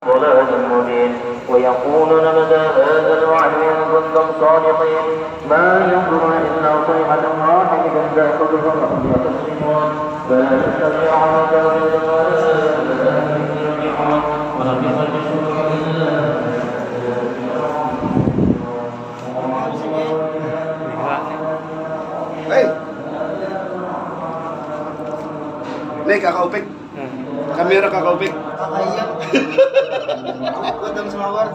ضلال مبين ويقولون متى هذا الوعد إن كنتم صادقين ما ينظرون إلا صيحة واحدة تأخذهم وهم يخصمون فلا تستطيعون تأويلا ولا يرجعون ونقف الجسور إلا Nih kakak Upik, kamera kakak Upik. Kakak iya. Kodam semawar.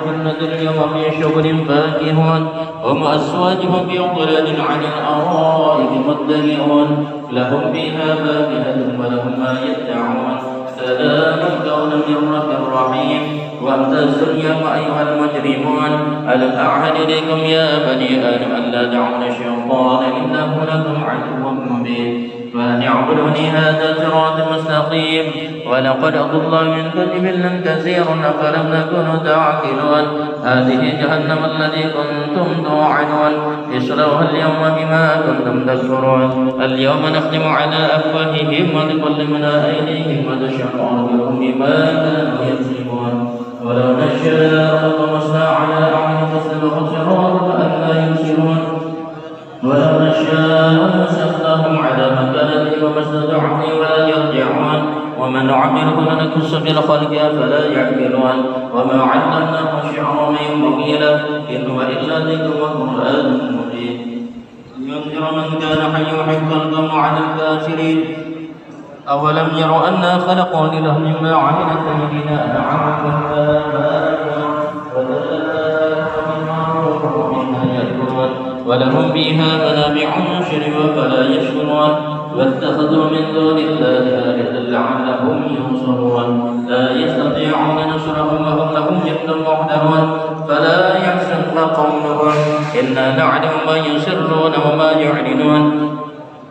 الجنة اليوم في شغل فاكهون هم أزواجهم بظلال عن الأرائك متكئون لهم فيها فاكهة ولهم ما يدعون سلام قولا من رب رحيم وامتازوا اليوم أيها المجرمون ألم أعهد إليكم يا بني آدم ألا تعبدوا الشيطان إنه لكم عدو مبين فأن اعبدوني هذا صراط مستقيم ولقد أضل من جبلا كثيرا أفلم تكونوا تعقلون هذه جهنم التي كنتم توعدون اصلوها اليوم بما كنتم تكفرون اليوم نختم على أفواههم وتكلمنا أيديهم وتشهد أرجلهم بما كانوا يكسبون ولو نشاء لطمسنا على أعين فاستبقوا الصراط فأنا يبصرون ولو نشاء لمسخناهم على مكانتهم وما استطاعوا ولا يرجعون ومن نعمره لنكس في الخلق فلا يعقلون وما علمناه الشعر وما ينبغي له إن هو إلا ذكر وقرآن مبين لينذر من كان حيا ويحق القول على الكافرين أولم يروا أنا خلقنا لهم مما عملت أيدينا أنعاما ولهم فيها منابع شربا فلا يشكرون واتخذوا من دون الله آلهة لعلهم ينصرون لا يستطيعون نصرهم وهم لهم جند محضرون فلا يحزنك قولهم إنا نعلم ما يسرون وما يعلنون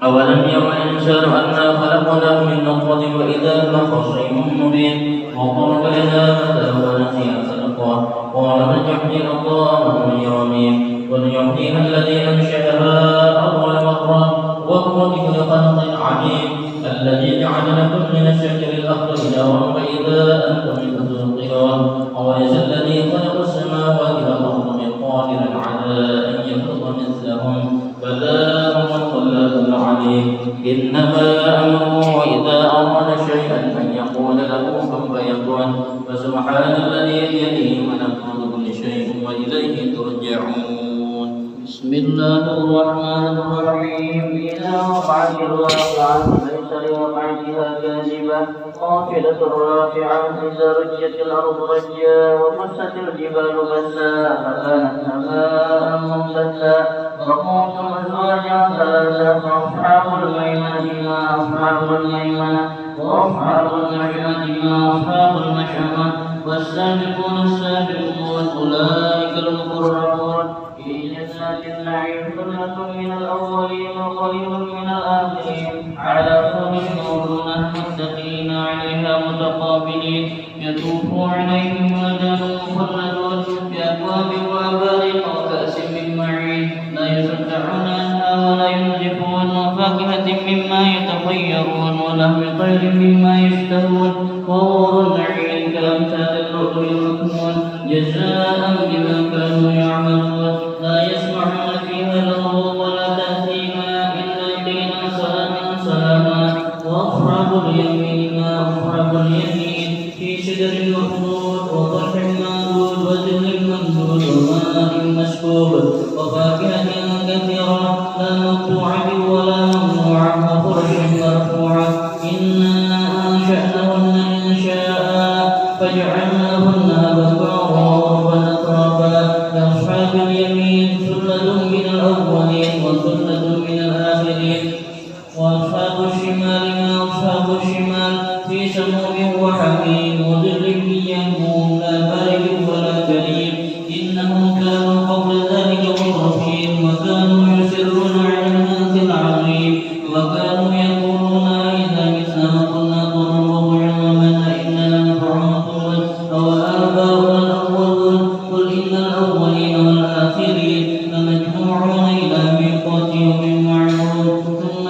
أولم يرى الإنسان أنا خلقناه من نطفة وإذا هو خصيم مبين وضرب لنا مثلا ونسي خلقه قال من يحيي الله من يرميه قل يحييها الذي أنشأها أول مرة وهو بكل خلق عليم الذي جعل لكم من الشجر الأخضر نارا فإذا أنتم تنقلون أوليس الذي خلق السماوات والأرض بقادر على أن يخلق مثلهم بلى هو الخلاق العليم إنما أمره إذا أراد شيئا أن يقول له كن فيكون فسبحان الذي بيده ملكوت كل شيء وإليه ترجعون بسم الله الرحمن الرحيم إذا وقعت الواقعة ليس لوقعتها كاذبة خافضة رافعة إذا رجت الأرض رجا وبست الجبال بسا فكانت هباء منبثا وكنتم أزواجا ثلاثة فأصحاب الميمنة ما أصحاب الميمنة وأصحاب المشأمة ما أصحاب المشأمة والسابقون السابقون أولئك المقربون في جنات النعيم ثلة من الأولين وقليل من الآخرين على سرر موضونة متكئين عليها متقابلين يطوف عليهم ولدان مخلدون بأكواب وأباريق وكأس من معين لا يصدعون عنها ولا ينزفون وفاكهة مما يتخيرون ولحم طير مما يشتهون وحور عين كأمثال اللؤلؤ المكنون جزاء بما كانوا يعملون لا يسمعون فيها لغوا ولا تأثيما إلا قيلا سلاما سلاما وأصحاب اليمين ما أصحاب اليمين في شجر مخضود وطلح منضود وظل ممدود وماء مسكوب وفاكهة كثيرة لا مقطوعة ولا ممنوعة وفرش مرفوعة إنا أنشأناهن إنشاء فجعلناهن أبكارا وأترابا لأصحاب اليمين ثلة من الأولين وثلة من الآخرين وأصحاب الشمال ما أصحاب الشمال في سموم وحميم وظل من يهموم لا بارد ولا كريم إنهم كانوا قبل ذلك مترفين وكانوا يسرون على الحنث العظيم وكانوا يقولون إذا متنا وكنا ترابا وعظاما إنا لمبعوثون أو آباؤنا الأولون قل إن الأولين والآخرين لمجموعون إلى ميقات يوم معلوم ثم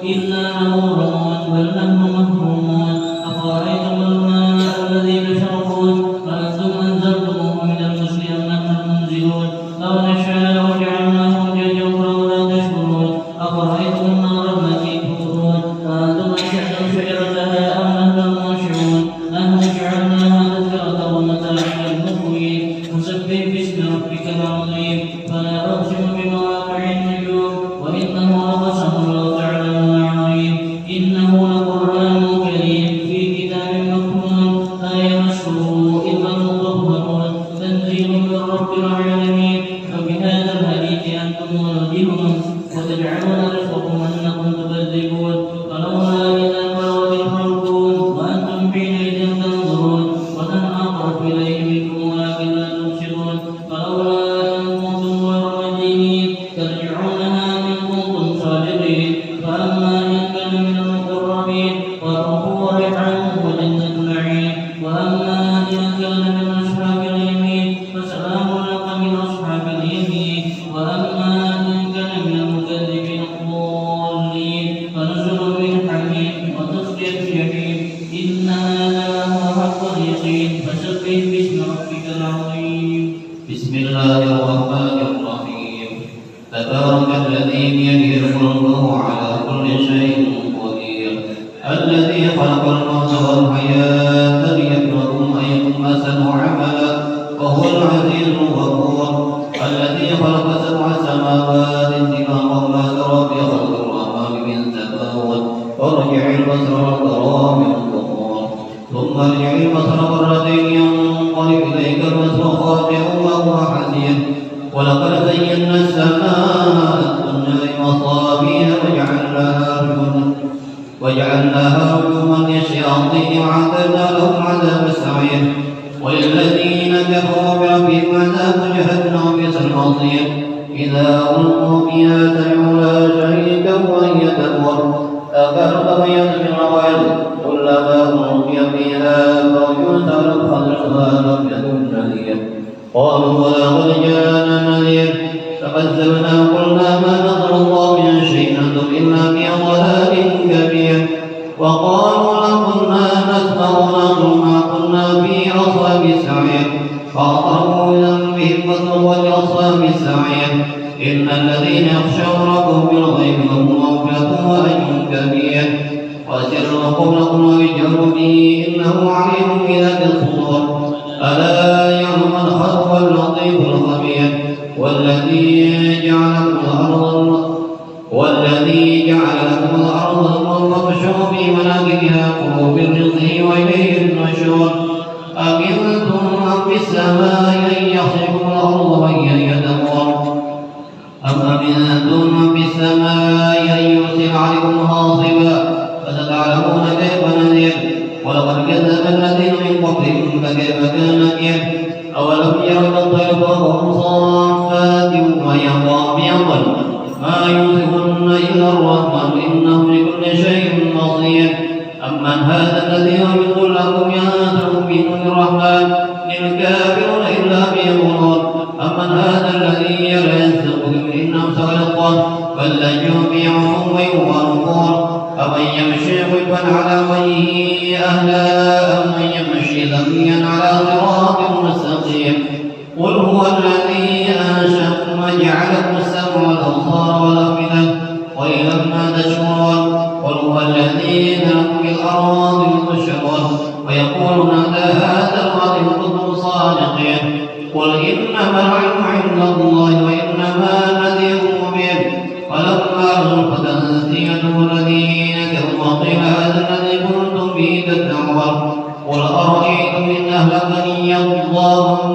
إلا نورون بل نحن محرومون أفرأيتم الماء الذي تشربون أأنتم أنزلتموه من المزن أم نحن المنزلون لو نشاء جعلناه أجاجا فلولا تشكرون أفرأيتم النار التي تورون أأنتم أنشأتم شجرتها أم نحن المنشئون نحن جعلناها تذكرة ومتاعا للمقوين فسبح باسم ربك العظيم فلا أقسم بمواقع النجوم وإنه لقسم لو تعلمون عظيم إنه لقرآن كريم في كتاب مكنون لا يمسه إلا المطهرون تنزيل من رب العالمين فبهذا الحديث أنتم مدهنون وتجعلون رزقكم أنكم تكذبون فلولا إذا بلغت الحلقوم وأنتم حينئذ تنظرون وتنعطف إليه منكم ولكن لا تبصرون فلولا إن كنتم غير مدينين ترجعونها إن كنتم صادقين فأما إن كان من المقربين فروح وريحان وجنة نعيم وأما إن كان من أصحاب اليمين فسلام لك من أصحاب اليمين وأما إن كان من المكذبين الضالين فنزل من حميم وتصلية جحيم إن هذا لهو حق اليقين فسبح باسم ربك العظيم بسم الله الرحمن الرحيم تبارك الذي بيده الملك وهو على كل شيء قدير الذي خلق الموت والحياة ليبلوكم أيكم أحسن عملا وهو العزيز الغفور الذي خلق سبع سماوات طباقا ما ترى في خلق الرحمن من تفاوت وارجع البصر والترى من فطور ثم ارجع البصر مرتين ينقلب إليك البصر خاسئا وهو حسير ولقد زينا السماء الدنيا بمصابيح وجعلناها رجوما للشياطين وأعتدنا لهم عذاب السعير وللذين كفروا بربهم عذاب جهنم بئس المصير إذا ألقوا فيها سمعوا لها شهيدا وهي تكبر تكاد تبين من الغيظ كلما ألقي فيها فوج سألوا خزنتها لم يكن نذير قالوا بلى قد جاءنا نذير فكذبنا وقلنا ما نزل الله من شيء ننظر إلا في ضلال كبير وقالوا لو كنا نسمع ونعقل ما كنا في أصحاب السعير فاعترفوا بذنبهم فسووا لأصحاب السعير إن الذين يخشون ربهم بالغيب لهم مغفرة وأجر كبير وأسروا قولكم وجهروا به إنه عليم بذات الصدور ألا يعلم من خلق اللطيف الخبير والذي جعل لكم الأرض فامشوا في مناكبها كلوا من رزقه وإليه النشور أمنتم من في السماء أن يخسفكم الأرض وهي تمور أم أمنتم من في السماء أن يرسل عليكم حاصبا فستعلمون كيف نذير ولقد كذب الذين من قبلهم فكيف كان نكير أولم يروا إلى الطير فوقهم صافات وهي طامعة ما يمسكن إلا الرحمن إنه بكل شيء بصير أمن هذا الذي يقول لكم ينزل في نور الرحمن للكافرون إلا في غرور أمن هذا الذي يرزقكم إن أمسك رزقا بل لجوا في عتو ونفور أمن يمشي غيبا على وجهه أهدى أمن يمشي سويا على صراط مستقيم قل هو الذي أنشأكم وجعلكم السمع والأبصار والأفئدة قليلا ما تشكرون قل هو الذي ذرأكم في الأرض والشجر ويقولون هذا الوعد إن كنتم صادقين قل إنما العلم عند الله وإنما نذير مبين فلما ألقت تنسيته الذين كفروا وقيل هذا الذي كنتم به تدعون قل أرأيتم إن أهلكني الله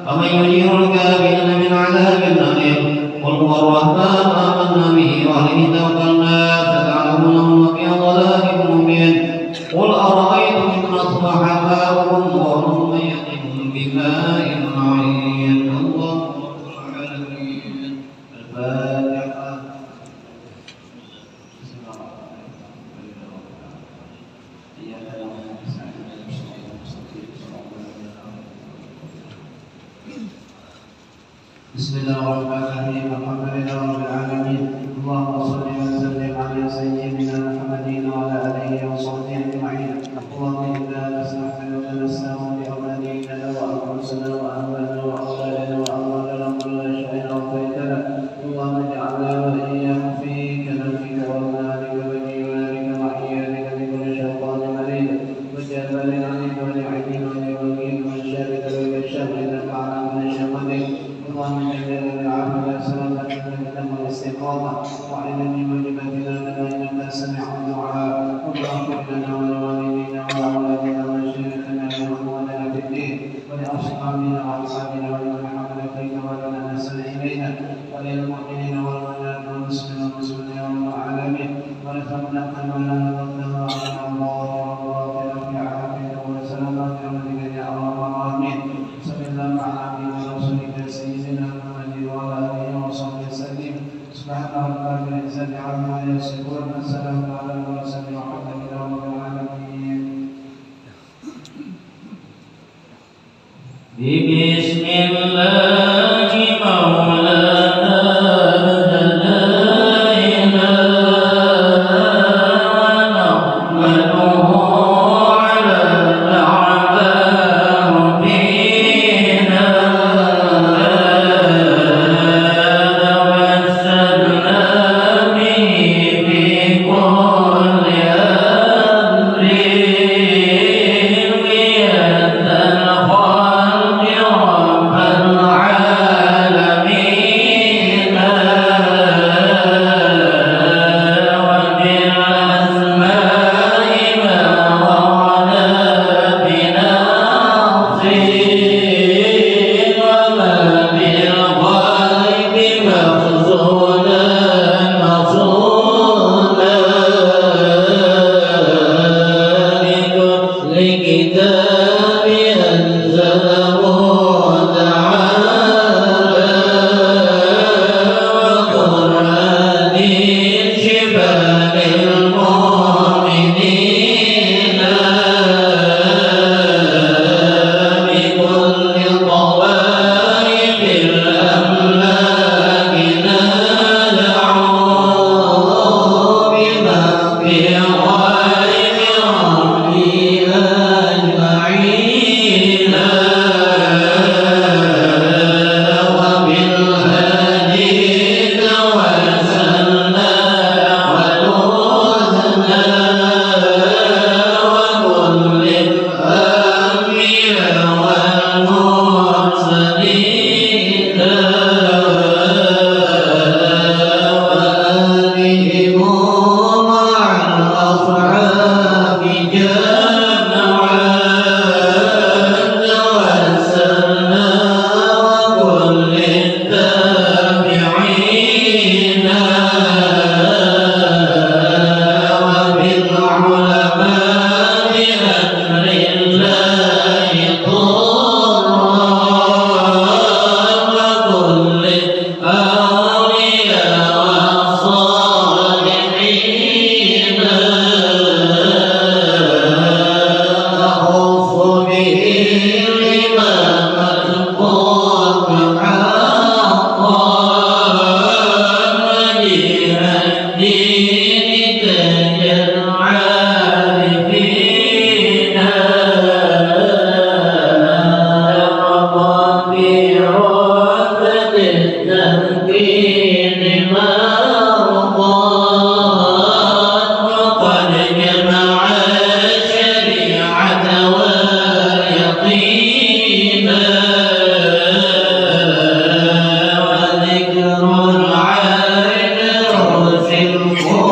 فمن يجير الكافرين من عذاب أليم قل هو الرحمن آمنا به وعليه توكلنا فتعلمون في ضلال مبين قل أرأيتم إن أصبح ماؤكم غورا ميتا بماء معين الله رب العالمين الفاتحة بسم الله الرحمن الرحيم الحمد لله رب العالمين اللهم صل وسلم سيدنا محمد وعلى آله وصحبه أجمعين. اللهم إنا نستحملك ونستغفرك بأولادنا وأنفسنا وأهلنا وأولادنا وأموالنا كل شيء أعطيتنا. اللهم اجعلنا وإياهم في كنفك وأمنانك وجوارك وحياتك من كل شيطان مريض وجبار عنيد ولعين ولوكيل من شر ذوي الشر إنك على كل شيء قدير. اللهم اجعل العافية سببا لنا والاستقامة وعلم موجبتنا لنا إنك سميع الدعاء. اللهم اغفر لنا ولوالدينا ولأولادنا ولشيخنا ولإخواننا في الدين ولأصحابنا وأصحابنا ولمن حمل فيك ولمن أحسن إلينا وللمؤمنين والمؤمنات والمسلمين والمسلمين والعالمين ورزقنا كما رزقنا وعلى الله وبارك في عافية وسلامة برحمتك يا أرحم الراحمين. صلى الله على عبدك ورسولك سيدنا محمد وعلى آله وصحبه وسلم. سبحان ربك رب العزة عما يصفون وسلام على المرسلين والحمد لله رب العالمين. بسم الله مولانا هدينا ونحمده على الأعذار فينا توسلنا به في كل أمر ويتنخل رب العالمين وبالأسماء ما ورد بنصير وما بالغيب مخزونا مصونا لكل كتاب أنزله تعالى وقرآن شفاء للمؤمنين بكل طوائف الأملاك نادعوا بما في غيب ربي أجمعين وبالهدي توسلنا ونوزنا وكل الأنبياء والمرسلين وآلهم مع الأصحاب جمعا توسلنا وكل التابعين وبالعلماء أمر الله طرا وكل الأولياء والصالحين أخص به الإمام القرآن حقا وجه الدين تاج العارفين ربيع وفد التمكين مرضات وقد جمع الشريعة واليقين وذكر العين روس القرآن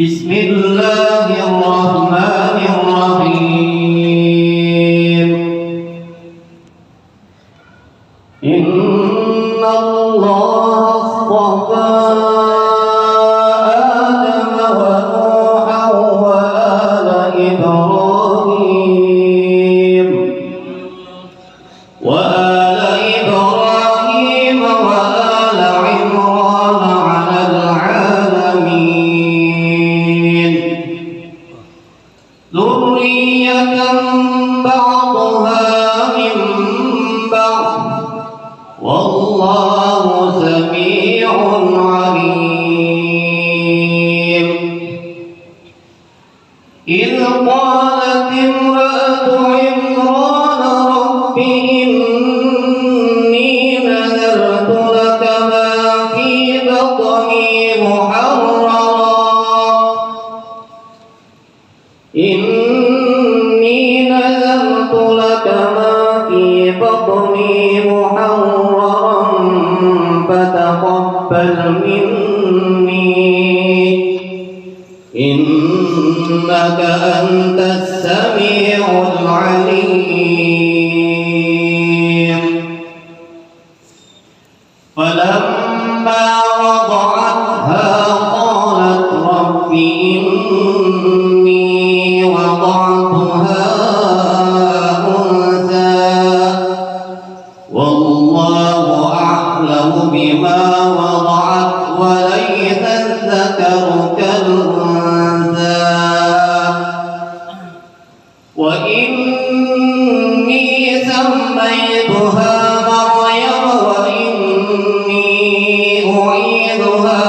بسم الله الرحمن الرحيم إن الله اصطفى آدم ونوحا وآل إبراهيم وآل عمران على العالمين ذرية بعضها من بعض والله سميع عليم إذ قالت امرأة عمران رب إني نذرت لك ما في بطني محررا إني نذرت لك ما في بطني محررا فتقبل مني إنك أنت السميع العليم فلما وضعتها قالت رب إني وضعتها أنثى والله أعلم بما وضعت وليس الذكر كالأنثى وإني سميتها مريم وإني أعيذها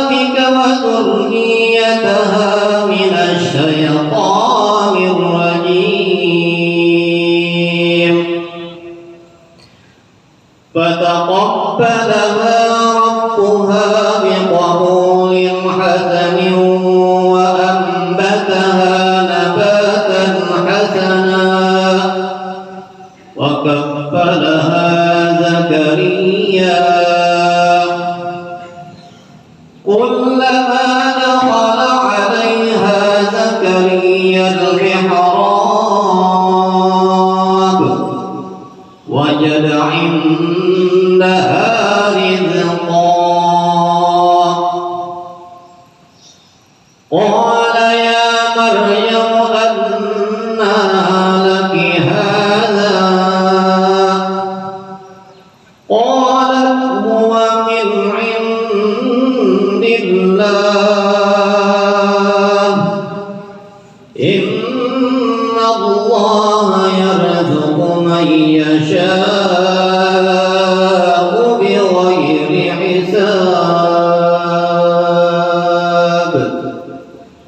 بك وذريتها من الشيطان الرجيم فتقبلها ربها بقبول حسن وأنبتها نباتا حسنا وكفلها زكريا كلما دخل عليها زكريا المحراب وجد عندها رزقا قال يا مريم أنى لك هذا قالت هو من عند الله إن الله يرزق من يشاء بغير حساب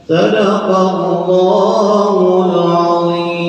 صدق الله العظيم.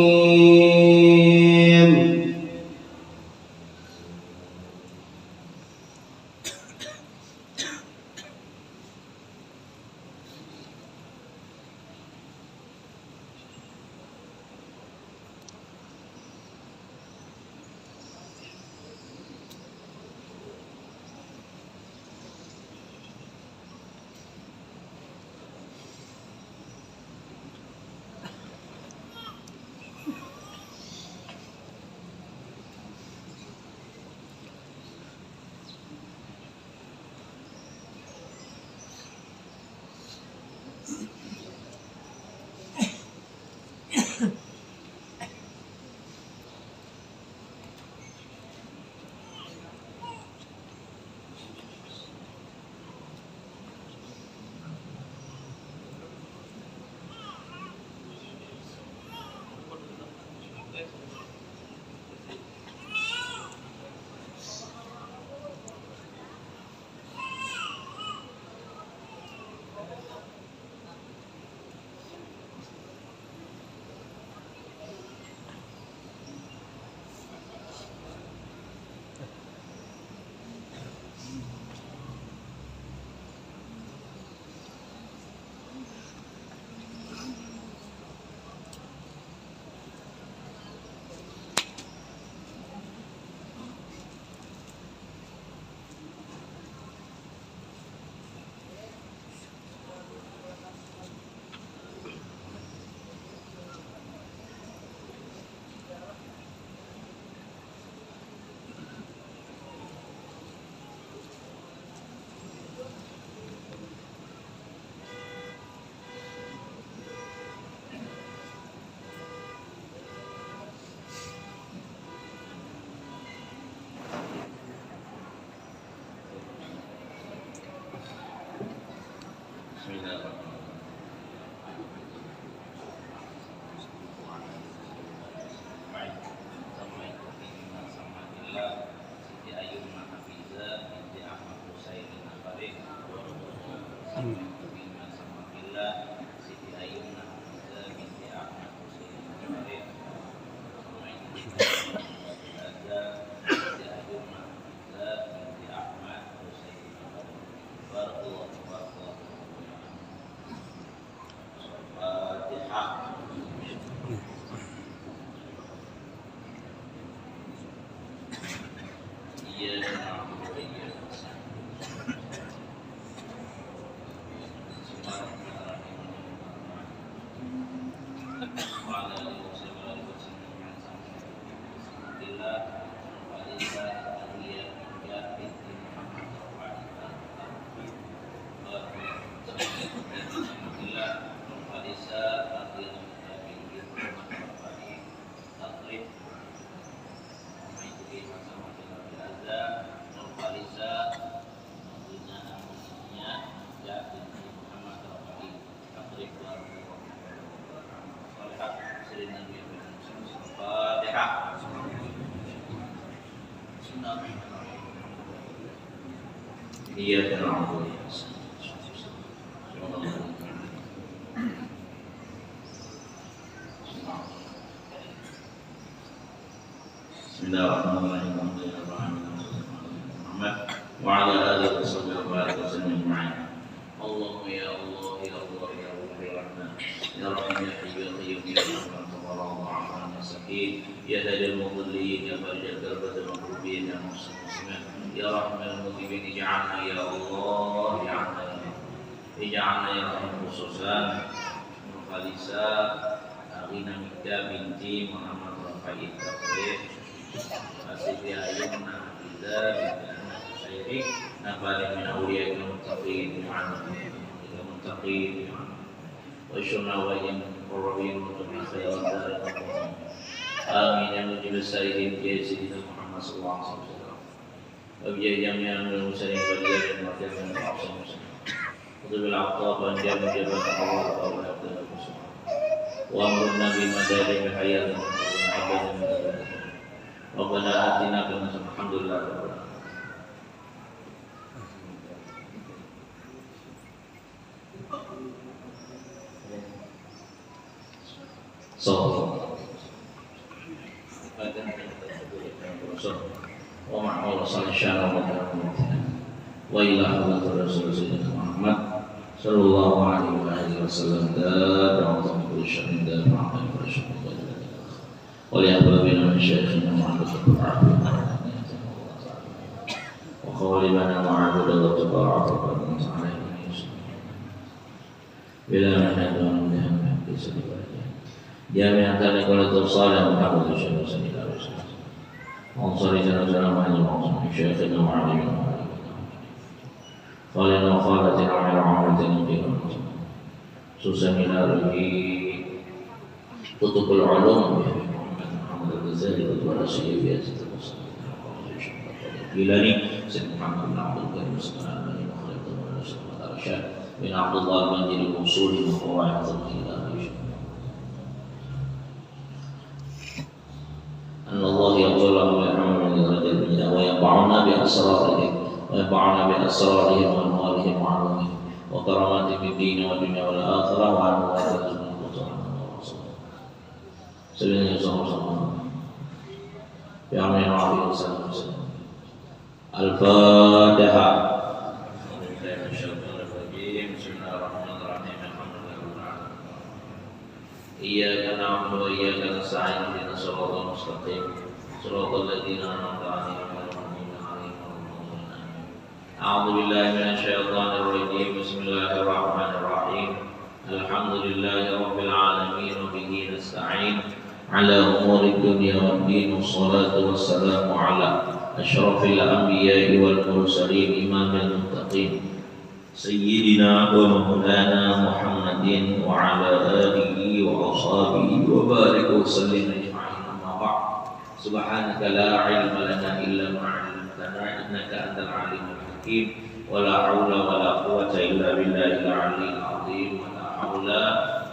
Iya dan Bismillahirrahmanirrahim. Wa ala alihi wa sahbihi ajma'in. Allahumma ya Allah ya Allah ya Allah ya Rahman ya Rahim ya Qayyum ya Rahman tabaraka wa ta'ala ya hadil mudallin ya farij al-karbat al-maqrubin ya muslimin ya Rahman al-mudibin ij'alna ya Allah ij'alna ya Rahman khususan Nurfalisa Aghina Mikta binti Muhammad Rafa'i Taqrib Asyifi Ayyumna Hafiza Bidana Syairik Nabali min awliya al-muttaqin al-muttaqin wa syurna wa yin qurrabin wa khairat amin ya mujib as-sayyidin ya sayyidina Muhammad sallallahu alaihi wasallam wa bi jami'il muslimin wa jami'il mu'minin wa muslimin wa bil aqtab wa jami'il jabat Allah wa abdul wa amrun nabi madari bi hayat wa abadan Rabbana atina fil alhamdulillah wa ma'ala sallallahu wa ila Rasulullah Muhammad sallallahu alaihi wasallam dan wa syahid dan wa li ahlina min syekhina Muhammad wa khawalibana ma'abudu wa tabaraka wa ta'ala bila nahadu min bisa jami'an tariqatul salih Muhammad sallallahu alaihi wasallam وانصري جنازنا مع المعصوم شيخنا وعلينا قالنا وقالتنا وعلى عامتنا قيمة سوسمنا ربي تطب العلوم محمد الغزالي ولا شيء في أجل الجيلاني سيد محمد بن عبد الكريم سبحانه وخلق الله سبحانه وتعالى بن عبد الله بن جرير الوصول وقواعد الجيلاني أن الله يغفر له ويرحمه ودرجات المنى وينفعنا بأسرارهم وأموالهم وعلومهم وكراماتهم في الدين والدنيا والآخرة وعن موافقة من القرآن والرسول سبحانه وتعالى بأمر وعافية وسلام الفاتحة إياك نعبد وإياك نستعين اهدنا الصراط المستقيم صراط الذين أنعمت عليهم غير المغضوب عليهم ولا الضالين أعوذ بالله من الشيطان الرجيم بسم الله الرحمن الرحيم الحمد لله رب العالمين وبه نستعين على أمور الدنيا والدين والصلاة والسلام على أشرف الأنبياء والمرسلين إمام المتقين سيدنا ومولانا محمد وعلى آله وأصحابه وبارك وسلم أجمعين أما بعد سبحانك لا علم لنا إلا ما علمتنا إنك أنت العليم الحكيم ولا حول ولا قوة إلا بالله العلي العظيم ولا حول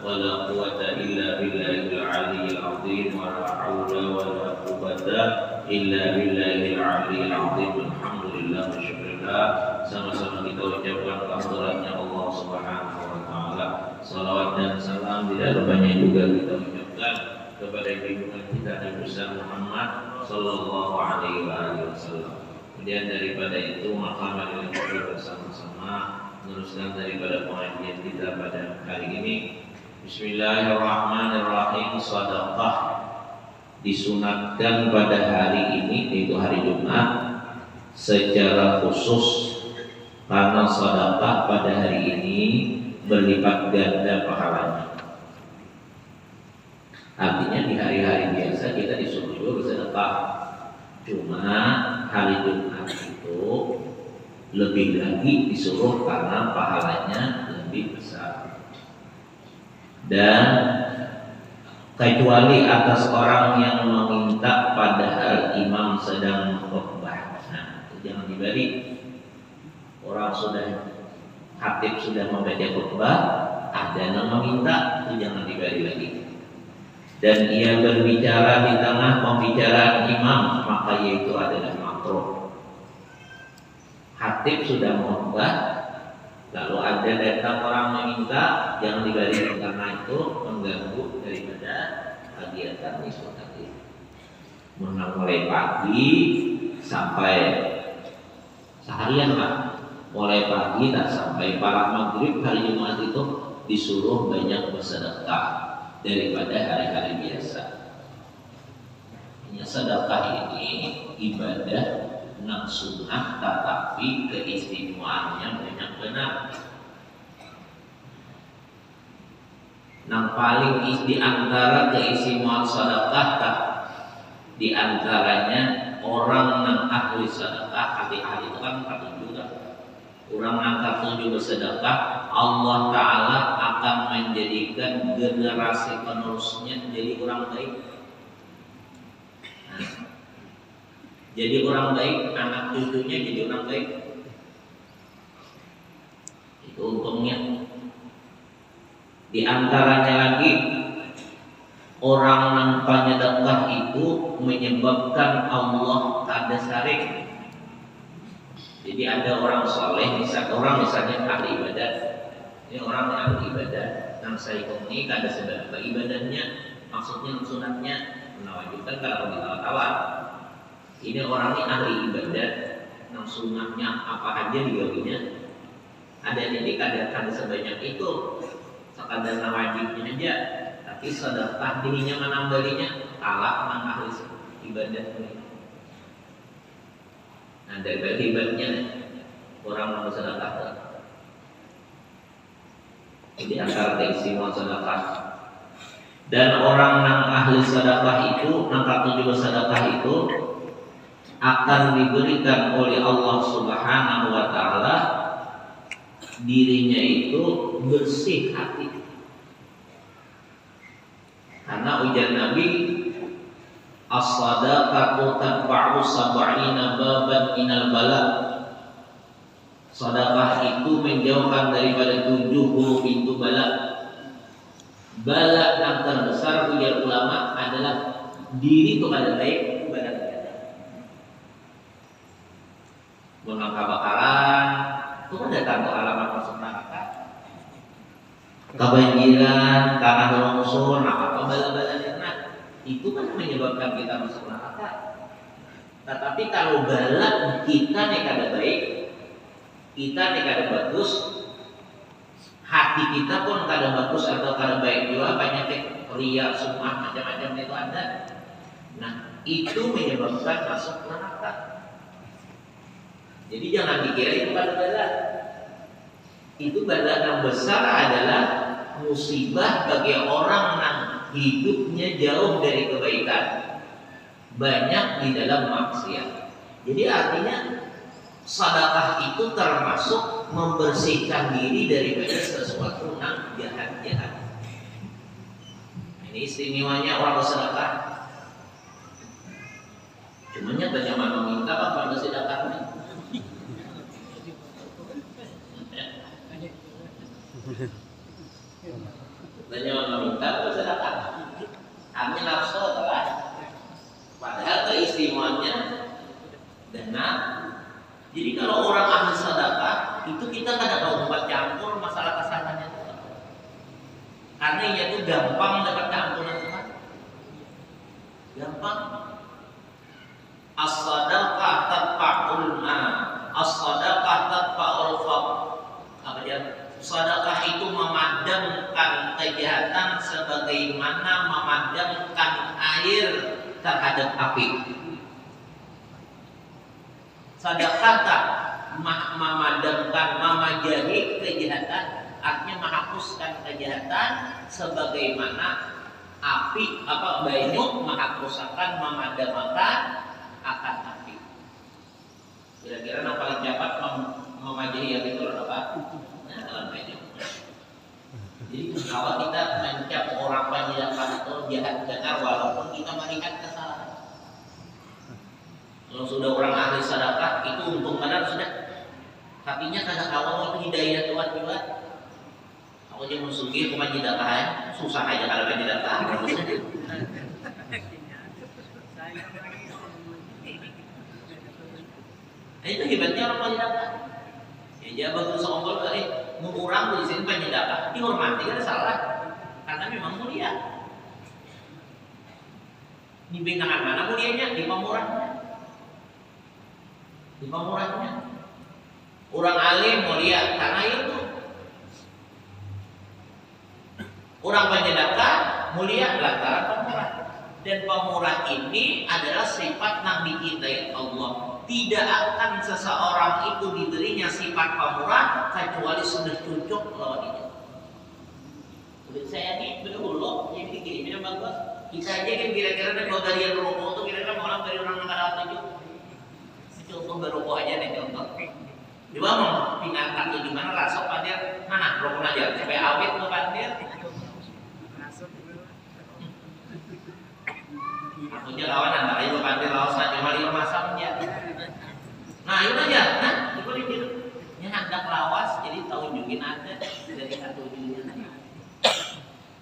ولا قوة إلا بالله العلي العظيم ولا حول ولا قوة illa billahil aliyil azim. Alhamdulillah wa syukurillah. Sama-sama kita ucapkan kehadiratnya Allah Subhanahu wa taala. Salawat dan salam tidak banyak juga kita ucapkan kepada junjungan kita Nabi besar Muhammad sallallahu alaihi wasallam. Kemudian daripada itu maka mari kita bersama-sama meneruskan daripada pengajian kita pada hari ini. Bismillahirrahmanirrahim. Sedekah disunatkan pada hari ini, yaitu hari Jumat, secara khusus karena sedekah pada hari ini berlipat ganda pahalanya. Artinya di hari-hari biasa kita disuruh juga bersedekah, cuma hari Jumat itu lebih lagi disuruh karena pahalanya lebih besar. Dan kecuali atas orang yang meminta padahal imam sedang khutbah, nah itu jangan diberi. Orang sudah khatib sudah membaca khutbah, ada yang meminta, itu jangan diberi lagi. Dan ia berbicara di tengah pembicaraan imam, maka yaitu adalah makruh. Khatib sudah khutbah, lalu ada datang orang meminta, jangan diberi karena itu mengganggu daripada kegiatan sholat tadi. Mulai pagi sampai seharian lah, mulai pagi dan sampai para maghrib hari Jumat itu disuruh banyak bersedekah daripada hari-hari biasa. Sedekah ini ibadah non sunnah, tetapi keistimewaannya banyak benar. Yang paling di antara keistimewaan sedekah, di antaranya orang yang ahli sedekah, ahli itu kan juga. Orang yang ketujuh bersedekah, Allah Ta'ala akan menjadikan generasi penerusnya jadi orang baik. Jadi orang baik, anak cucunya jadi orang baik. Itu untungnya. Di antaranya lagi, orang yang penyedekah itu menyebabkan Allah ada syarik. Jadi ada orang soleh, misalnya ahli ibadah. Ini orang yang ahli ibadah, yang saya ini ada sebab ibadahnya, maksudnya sunatnya menawajibkan kalau ditawar. Ini orang ini ahli ibadah, yang sunatnya apa aja digawinya. Ada jadi kadang sebanyak itu, sekadar wajibnya aja, tapi sedekah dirinya menambalinya kalah dengan ahli ibadah ini. Nah dari ibadahnya orang mau sedekah. Jadi antara keistimewaan sedekah. Dan orang yang ahli sedekah itu, yang ketujuh sedekah itu akan diberikan oleh Allah Subhanahu wa Ta'ala dirinya itu bersih hati. Karena ujar Nabi, as-sadaqatu tatba'u sab'ina baban minal bala. Sedekah itu menjauhkan daripada 70 pintu bala. Bala yang terbesar ujar ulama adalah diri itu ada baik, badan tidak. Menang kebakaran, itu kan datang ke alamat masuk neraka. Kebanjiran, tanah longsor, apa bala-bala neraka itu kan menyebabkan kita masuk neraka. Tetapi kalau bala kita nih kada baik, kita nih kada bagus, hati kita pun kada bagus atau kada baik juga, banyak ria, sumah, macam-macam itu ada. Nah itu menyebabkan masuk neraka. Jadi jangan dikira itu bala-bala. Itu bala yang besar adalah musibah bagi orang yang hidupnya jauh dari kebaikan, banyak di dalam maksiat. Jadi artinya sedekah itu termasuk membersihkan diri daripada sesuatu yang jahat-jahat. Ini istimewanya orang bersedekah. Cumanya banyak orang minta apa bersedekahnya. Banyak orang minta bersedekah. Hanya nafsu adalah, padahal keistimewaannya Benar. Jadi kalau orang ahli sedekah itu kita tidak mau buat campur masalah kesalannya Tuhan. Karena ia itu gampang dapat ampunan Tuhan. Gampang. As-sadaqah tatfa'ul ma. As-sadaqah tatfa'ul faqr. Apa dia? Sedekah itu memadamkan kejahatan sebagaimana memadamkan air terhadap api. Sedekah memadamkan, memajahi kejahatan, artinya menghapuskan kejahatan sebagaimana api banyu menghapuskan, memadamkan akan api. Kira-kira yang paling cepat memajahi api itu apa? Nah, dalam banyu. Jadi kalau kita mencap orang penyedakan atau jahat benar walaupun kita melihat kesalahan. Kalau sudah orang ahli sedekah itu untung benar sudah. Tapinya kadang awal itu hidayah Tuhan juga. Aku aja mau sugih cuma sedekah susah aja kalau sedekah. Nah, itu hebatnya orang penyedakan. Ya dia bagus seonggol kali mengurang di sini penyedakan dihormati kan salah karena memang mulia. Di bidang mana mulianya? Di pemurahnya. Di pemurahnya. Orang alim mulia karena itu. Orang penyedakan mulia lantaran pemurah. Dan pemurah ini adalah sifat yang dicintai Allah. Tidak akan seseorang itu diberinya sifat pemurah kecuali sudah cocok lawan itu. Udah saya ini berulok, jadi gini bagus. Kita aja kan kira-kira kalau dari rokok tuh kira-kira orang dari orang negara tujuh. Contoh berokok aja nih contoh. Coba mau pinangkan tuh gimana rasok pandir, mana rokok aja sampai awet tuh pandir. Aku aja lawan antara itu pandir lawan saja mali masamnya. Nah itu aja, nah itu gitu. Ini hendak lawas, jadi tahu juga ada dari satu dunia.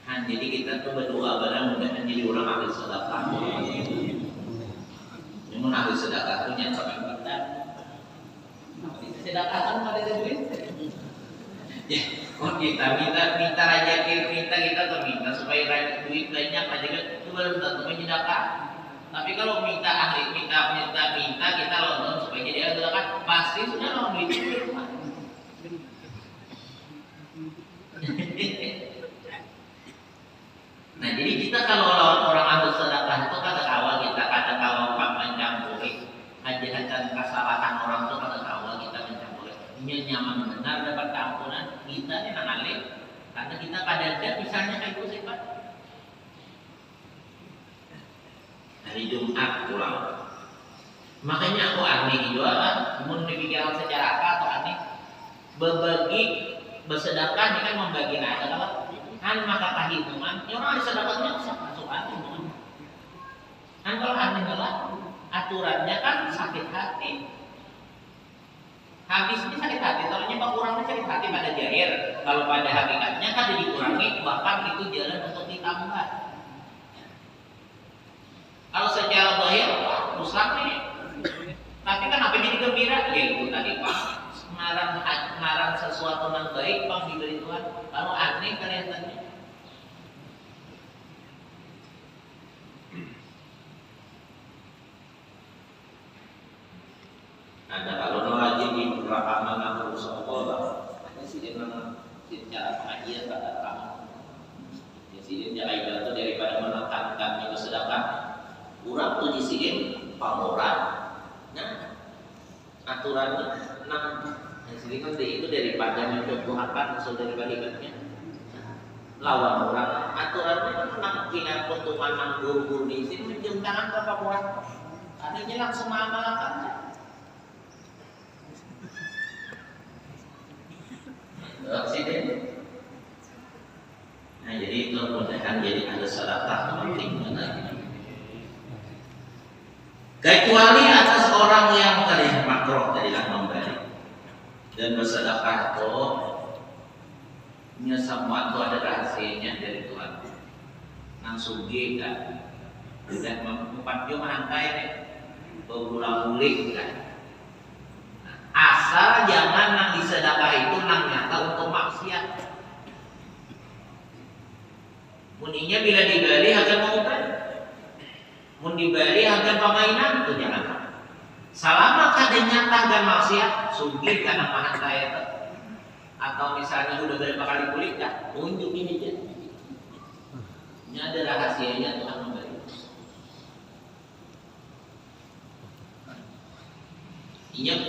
Nah jadi kita tuh berdoa barang mudah jadi orang ahli sedekah. Memang ahli sedekah itu yang sampai kita. Sedekah kan pada duit. Ya, kalau kita minta raja kita tuh minta supaya duit banyak aja kan itu belum tentu sedekah. Tapi kalau minta kita lontong supaya jadi sedekah pasti sudah lontong duit di rumah. Nah jadi kita kalau lawan orang ahli sedekah itu kata awal kita kata awal mencampuri kejahatan kesalahan orang itu kata awal kita mencampuri. Ini nyaman benar dapat keampunan kita nih alim karena kita kadang-kadang misalnya kayak itu sifat. Hari Jumat pulang. Makanya aku aneh juga kan, mun dipikiran secara apa atau aneh. Berbagi bersedekah ini kan membagi nada kan maka kahitungan. Ya orang sedekahnya bisa masuk aneh. Kan kalau aneh lah aturannya kan sakit hati. Habis ini sakit hati, soalnya pak kurangnya sakit hati pada jahir. Kalau pada hakikatnya kan dikurangi, bahkan itu jalan untuk ditambah. Kalau secara zahir rusak nih. Tapi kan apa jadi gembira? Ya itu tadi Pak. Ngarang sesuatu yang baik Pak diberi Tuhan. Kalau aneh kelihatannya. Ada kalau wajib di neraka mana terus Allah. Ada sih secara pengajian pada kamu. Jadi dia itu daripada menekankan itu sedekah. Kurang tuh disiin pamorah. Nah, aturannya jadi kan itu daripada mencontohkan hasil dari balikannya. Lawan orang aturannya kan dengan pertemuan nang guru-guru di sini mencium tangan ke pamorah. Tadinya langsung mengamalkan. Oksiden. Nah jadi itu mudah-mudahan jadi ada sedekah penting benar. Kecuali atas orang yang tadi makruh tadilah memberi dan bersedekah itu semua itu ada rahasianya dari Tuhan. Nang sugih kan, dan 4 jam angkai nih. berulang-uling kan. Asal jangan nang disedekah itu nang nyata untuk maksiat. Muninya bila dibeli akan mau kan, mun dibeli akan permainan itu jangan. Selama kadang nyata dan maksiat, sugih karena mahan saya itu. Atau misalnya udah berapa kali kulit ya, tunjukin aja. Ini ada rahasianya Tuhan memberi. Ingat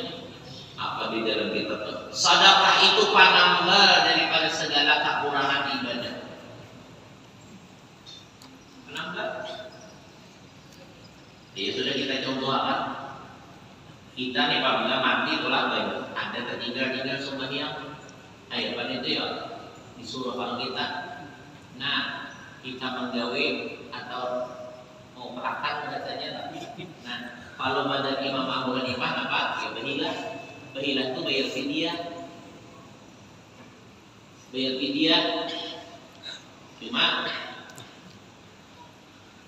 apa di dalam kitab itu? Sedekah itu penambal daripada segala kekurangan ibadah. Penambal. Ya sudah kita contohkan. Kita nih apabila mati itulah baik. Ada tertinggal sembahyang. Ayo pada itu ya disuruh kalau kita. Nah kita menggawe atau mau praktek katanya. Nah kalau pada Imam Abu Hanifah apa? Ya bahilah. Bahilah itu bayar fidyah. Bayar fidyah. Cuma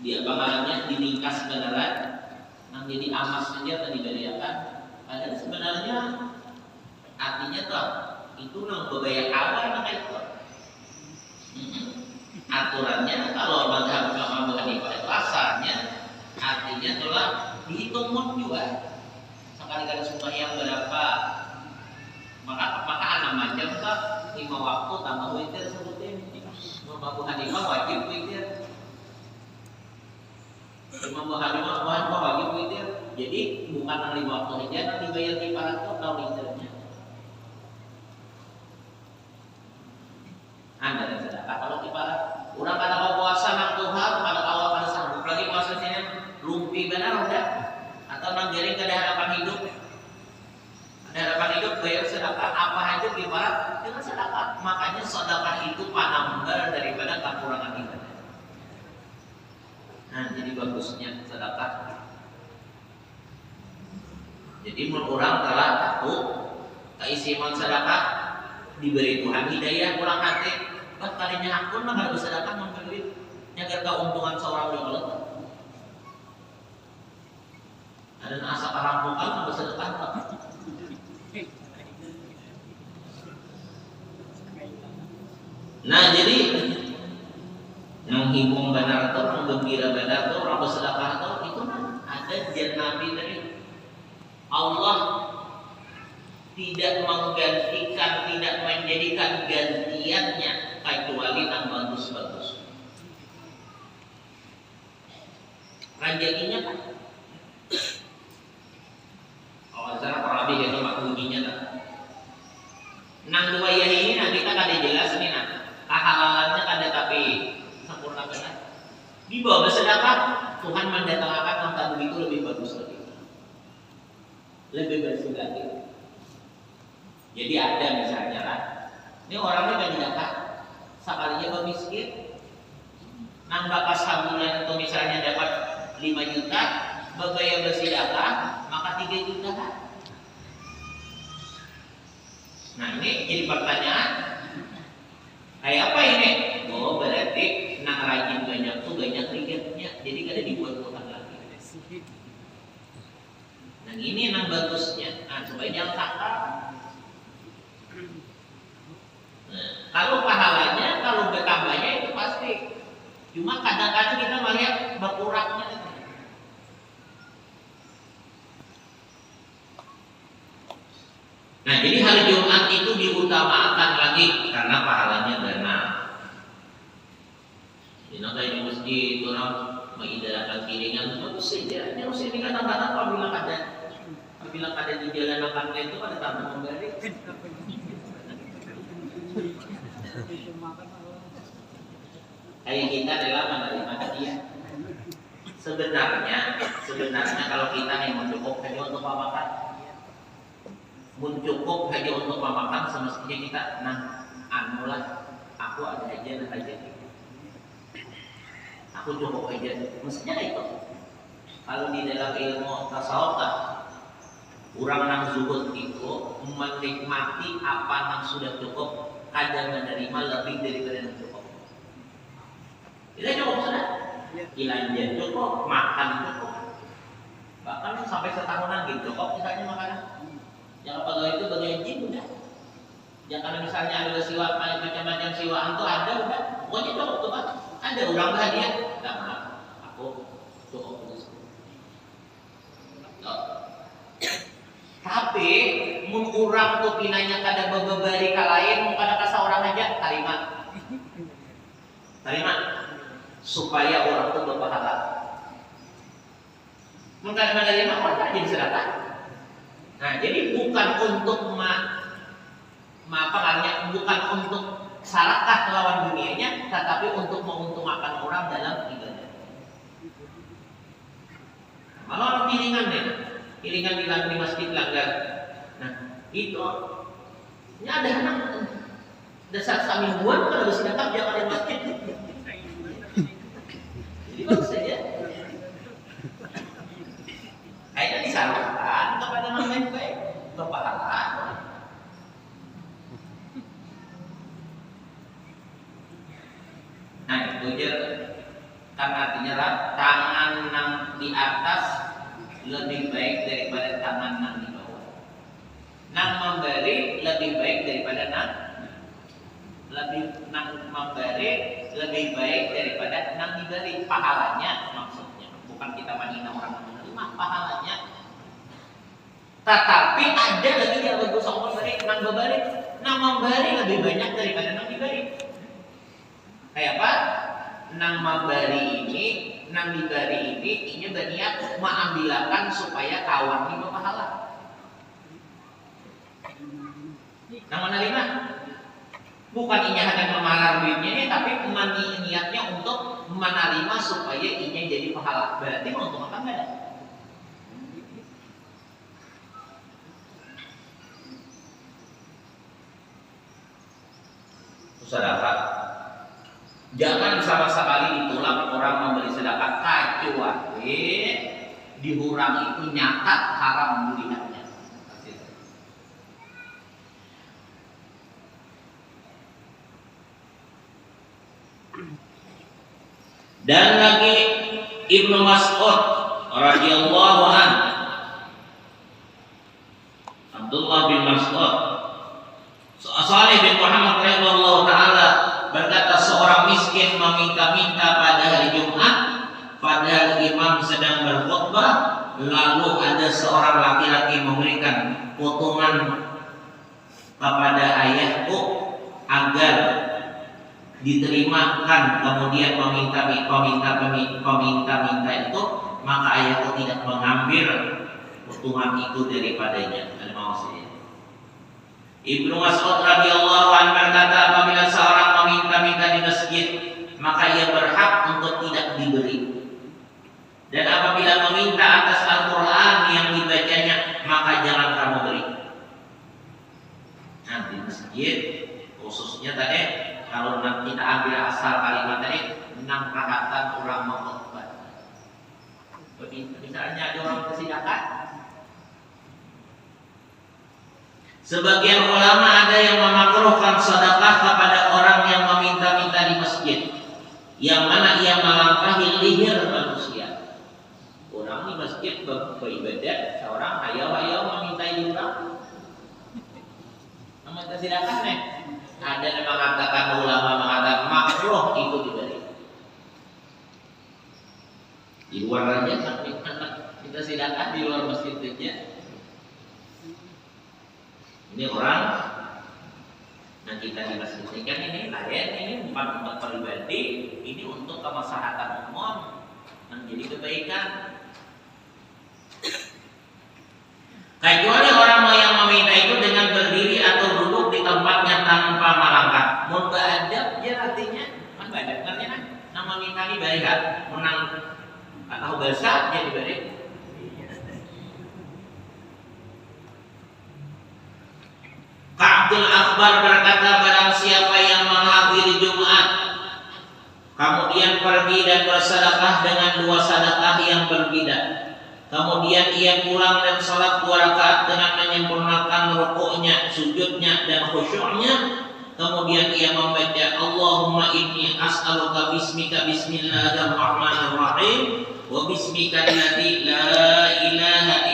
dia bakalannya diringkas beneran. Nah jadi amas saja tadi diberiakan. Padahal sebenarnya artinya tuh itu nang bebayar awal maka itu. Aturannya kalau mazhab Imam Abu Hanifah itu asalnya artinya telah dihitung mun juga. Sekali-kali sembahyang berapa? Maka 6 macam tak 5 waktu tambah witir sebutin. Imam Abu Hanifah wajib witir. Imam Abu Hanifah wajib witir. Jadi bukan 5 waktu saja nanti bayar kifarat atau witirnya. Anda dan sedekah kalau kifarat orang pada mau puasa nang Tuhan pada awal pada sanggup lagi puasa sini rumpi benar udah atau nang jaring ada harapan hidup bayar sedekah apa aja kifarat dengan sedekah. Makanya sedekah itu penambal daripada kekurangan ibadah. Nah jadi bagusnya sedekah. Jadi menurut orang telah takut keisiman sedekah diberi Tuhan hidayah kurang hati. Pas kalinya akun mah harus sedekah memberi nyagar keuntungan seorang yang Allah. Ada asa karampukan harus sedekah. Nah jadi menghibur benar atau menggembira benar atau orang bersedekah atau itu ada jan Nabi tadi Allah tidak menggantikan, tidak menjadikan gantiannya kecuali yang bagus-bagus. Rezekinya kan? Oh, cara para nabi itu makluminya tak. Nang dua ya ini nanti kita ada jelas nih nak. Kehalalannya ada tapi sempurna benar. Di bawah bersedekah Tuhan mendatangkan yang tadi itu lebih bagus lagi, lebih bersih lagi. Jadi ada misalnya lah, ini orangnya banyak dapat, sekalinya miskin, nang bakas sabulan itu misalnya dapat 5 juta, bagaya bersedekah maka 3 juta. Nah ini jadi pertanyaan, kayak apa ini? Oh berarti nang rajin banyak tuh banyak rigetnya, jadi kada dibuat Tuhan lagi. Nah ini nang bagusnya, nah supaya jangan sakar. Nah, kalau pahalanya, kalau bertambahnya itu pasti. Cuma kadang-kadang kita melihat berkurangnya. Nah, jadi hari Jumat itu diutamakan lagi karena pahalanya benar. Di nanti di masjid orang mengidarakan kiringan bagus saja. Yang ini kadang-kadang apabila ada di jalan makan itu ada tambah memberi. Kayak kita adalah menerima hadiah. Sebenarnya kalau kita nih mencukup hanya untuk makan, mencukup hanya untuk makan, semestinya kita anulah aku ada aja aku cukup aja, mestinya itu. Kalau di dalam ilmu tasawuf orang nang zuhud itu menikmati apa yang sudah cukup, kadang menerima lebih daripada yang cukup. Kita cukup sudah, ilanja cukup, makan cukup. Bahkan sampai setahunan gitu kok misalnya makanan. Yang pegawai itu bagian jin udah. Ya kalau misalnya ada siwa macam-macam siwaan tuh ada udah. Pokoknya itu waktu Pak ada orang bahagia. Enggak maaf, aku cukup terus. Tapi mun urang tuh pinanya kada bebebari ka lain, mun kada ka saurang aja tarima. Tarima supaya orang tuh berpahala. Mun kada menerima orang tak jadi sedekah. Nah, jadi bukan untuk bukan untuk sarakah melawan dunianya, tetapi untuk menguntungkan orang dalam ibadah. Kalau orang piringan deh, piringan di masjid langgar. Nah, itu ini ada anak dasar samingguan kalau sedekah jangan di masjid. Jadi bagus saja. Kayaknya disarankan kepada orang lain baik berpahala. Nah itu aja kan artinya lah tangan yang di atas lebih baik daripada tangan yang di bawah. Nang memberi lebih baik daripada nang memberi lebih baik daripada nang diberi. Pahalanya maksudnya bukan kita menghina orang menerima pahalanya. Tetapi ada lagi yang bagus orang memberi nang memberi. Nang memberi lebih banyak daripada nang diberi. Kayak apa? Nang memberi ini, nang diberi ini berniat mengambilakan supaya kawan ini berpahala. Nang menerima, bukan ini hanya memalar duitnya, tapi niatnya untuk menerima supaya ini jadi pahala. Berarti untung apa enggak ada? Sedekah. Jangan sama sekali ditolak orang memberi sedekah kecuali dihurang itu nyata haram melihatnya. Dan lagi Ibnu Mas'ud radhiyallahu anhu, Abdullah bin Mas'ud, Salih bin Muhammad radhiyallahu taala berkata, seorang miskin meminta-minta pada hari Jumat padahal imam sedang berkhutbah, lalu ada seorang laki-laki memberikan potongan kepada ayahku agar diterimakan, kemudian meminta itu, maka ayahku tidak mengambil potongan itu daripadanya. Ibnu Mas'ud radhiyallahu anhu berkata, apabila seorang meminta-minta di masjid, maka ia berhak untuk tidak diberi. Dan apabila meminta atas Al-Quran yang dibacanya, maka jangan kamu beri. Nah, di masjid khususnya tadi, kalau kita ambil asal kalimat tadi, 6 rakatan orang mengkhutbah. Misalnya ada orang bersedekah. Sebagian ulama ada yang memakruhkan sedekah kepada orang yang meminta-minta di masjid, yang mana ia melangkahi leher manusia. Orang di masjid beribadah, seorang hayau-hayau memintai orang. Meminta sedekah nih. Ada yang mengatakan, ulama mengatakan makruh itu diberi. Di luar aja sampai minta sedekah di luar masjid saja. Ini orang, nah kita di masjid kan ini lain, ini bukan untuk pribadi, ini untuk kemaslahatan umum, menjadi kebaikan. Kecuali orang yang meminta itu dengan berdiri atau duduk di tempatnya tanpa melangkah. Mubaadab ya artinya, mubaadab artinya nama minta ini baik kan, menang atau bahasa jadi baik. Ka'bul Akbar berkata, barang siapa yang menghadiri Jumat kemudian pergi dan bersedekah dengan 2 sedekah yang berbeda, kemudian ia pulang dan sholat 2 rakaat dengan menyempurnakan rukuknya, sujudnya dan khusyuknya, Kemudian ia membaca Allahumma inni as'aluka bismika bismillahirrahmanirrahim wa bismika alladzi la ilaha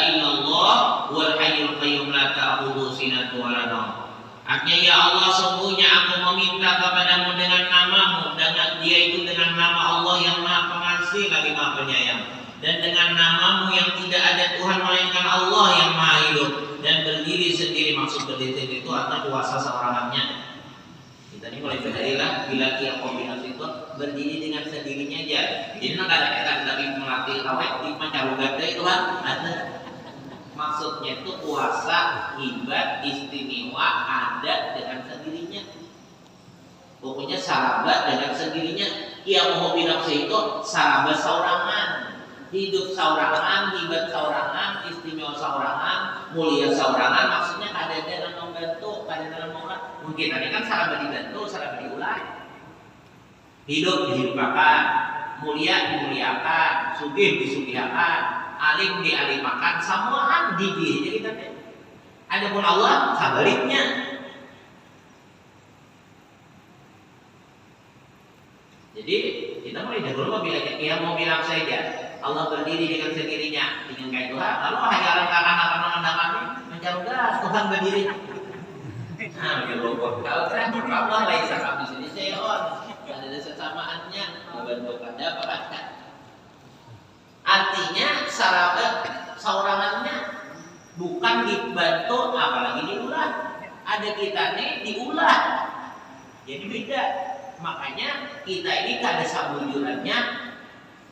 illallah wal hayyul qayyum la ta'khudhuhu sinatun wa la nawm. Artinya, ya Allah, sungguhnya aku meminta kepadamu dengan namamu, dengan dia itu dengan nama Allah yang maha pengasih lagi maha penyayang, dan dengan namamu yang tidak ada Tuhan melainkan Allah yang maha hidup, dan berdiri sendiri. Maksud berdiri itu artinya kuasa seorang-orangnya. Kita ini mulai berdirilah bila kia kombinasi itu berdiri dengan sendirinya aja. Jadi nak ada kita lagi melatih awet di pancaroga itu kan ada. Maksudnya itu kuasa hebat istimewa ada dengan sendirinya. Pokoknya sahabat dengan sendirinya. Ia mau bilang itu sahabat saurangan, hidup saurangan, hebat saurangan, istimewa saurangan, mulia saurangan. Maksudnya ada dalam membantu, ada dalam orang. Mungkin tadi kan sahabat dibantu, sahabat diulang. Hidup dihidupakan, mulia dimuliakan, sugih disugihakan, alim dialimakan, samuaan didih. Jadi kita adapun Allah sebaliknya. Jadi kita mulai dahulu bila dia mau bilang saja Allah berdiri dengan sendirinya dengan kayak Tuhan. Lalu hayalan akan mengendangannya mencarugas Tuhan berdiri. Nah, kalau kan Allah lain sama di sini seon ada sesamaannya membantu pada perhatian. Artinya sahabat saurangannya bukan dibantu apalagi diulah. Ada kita nih diulah. Jadi beda. Makanya kita ini kada sabujurannya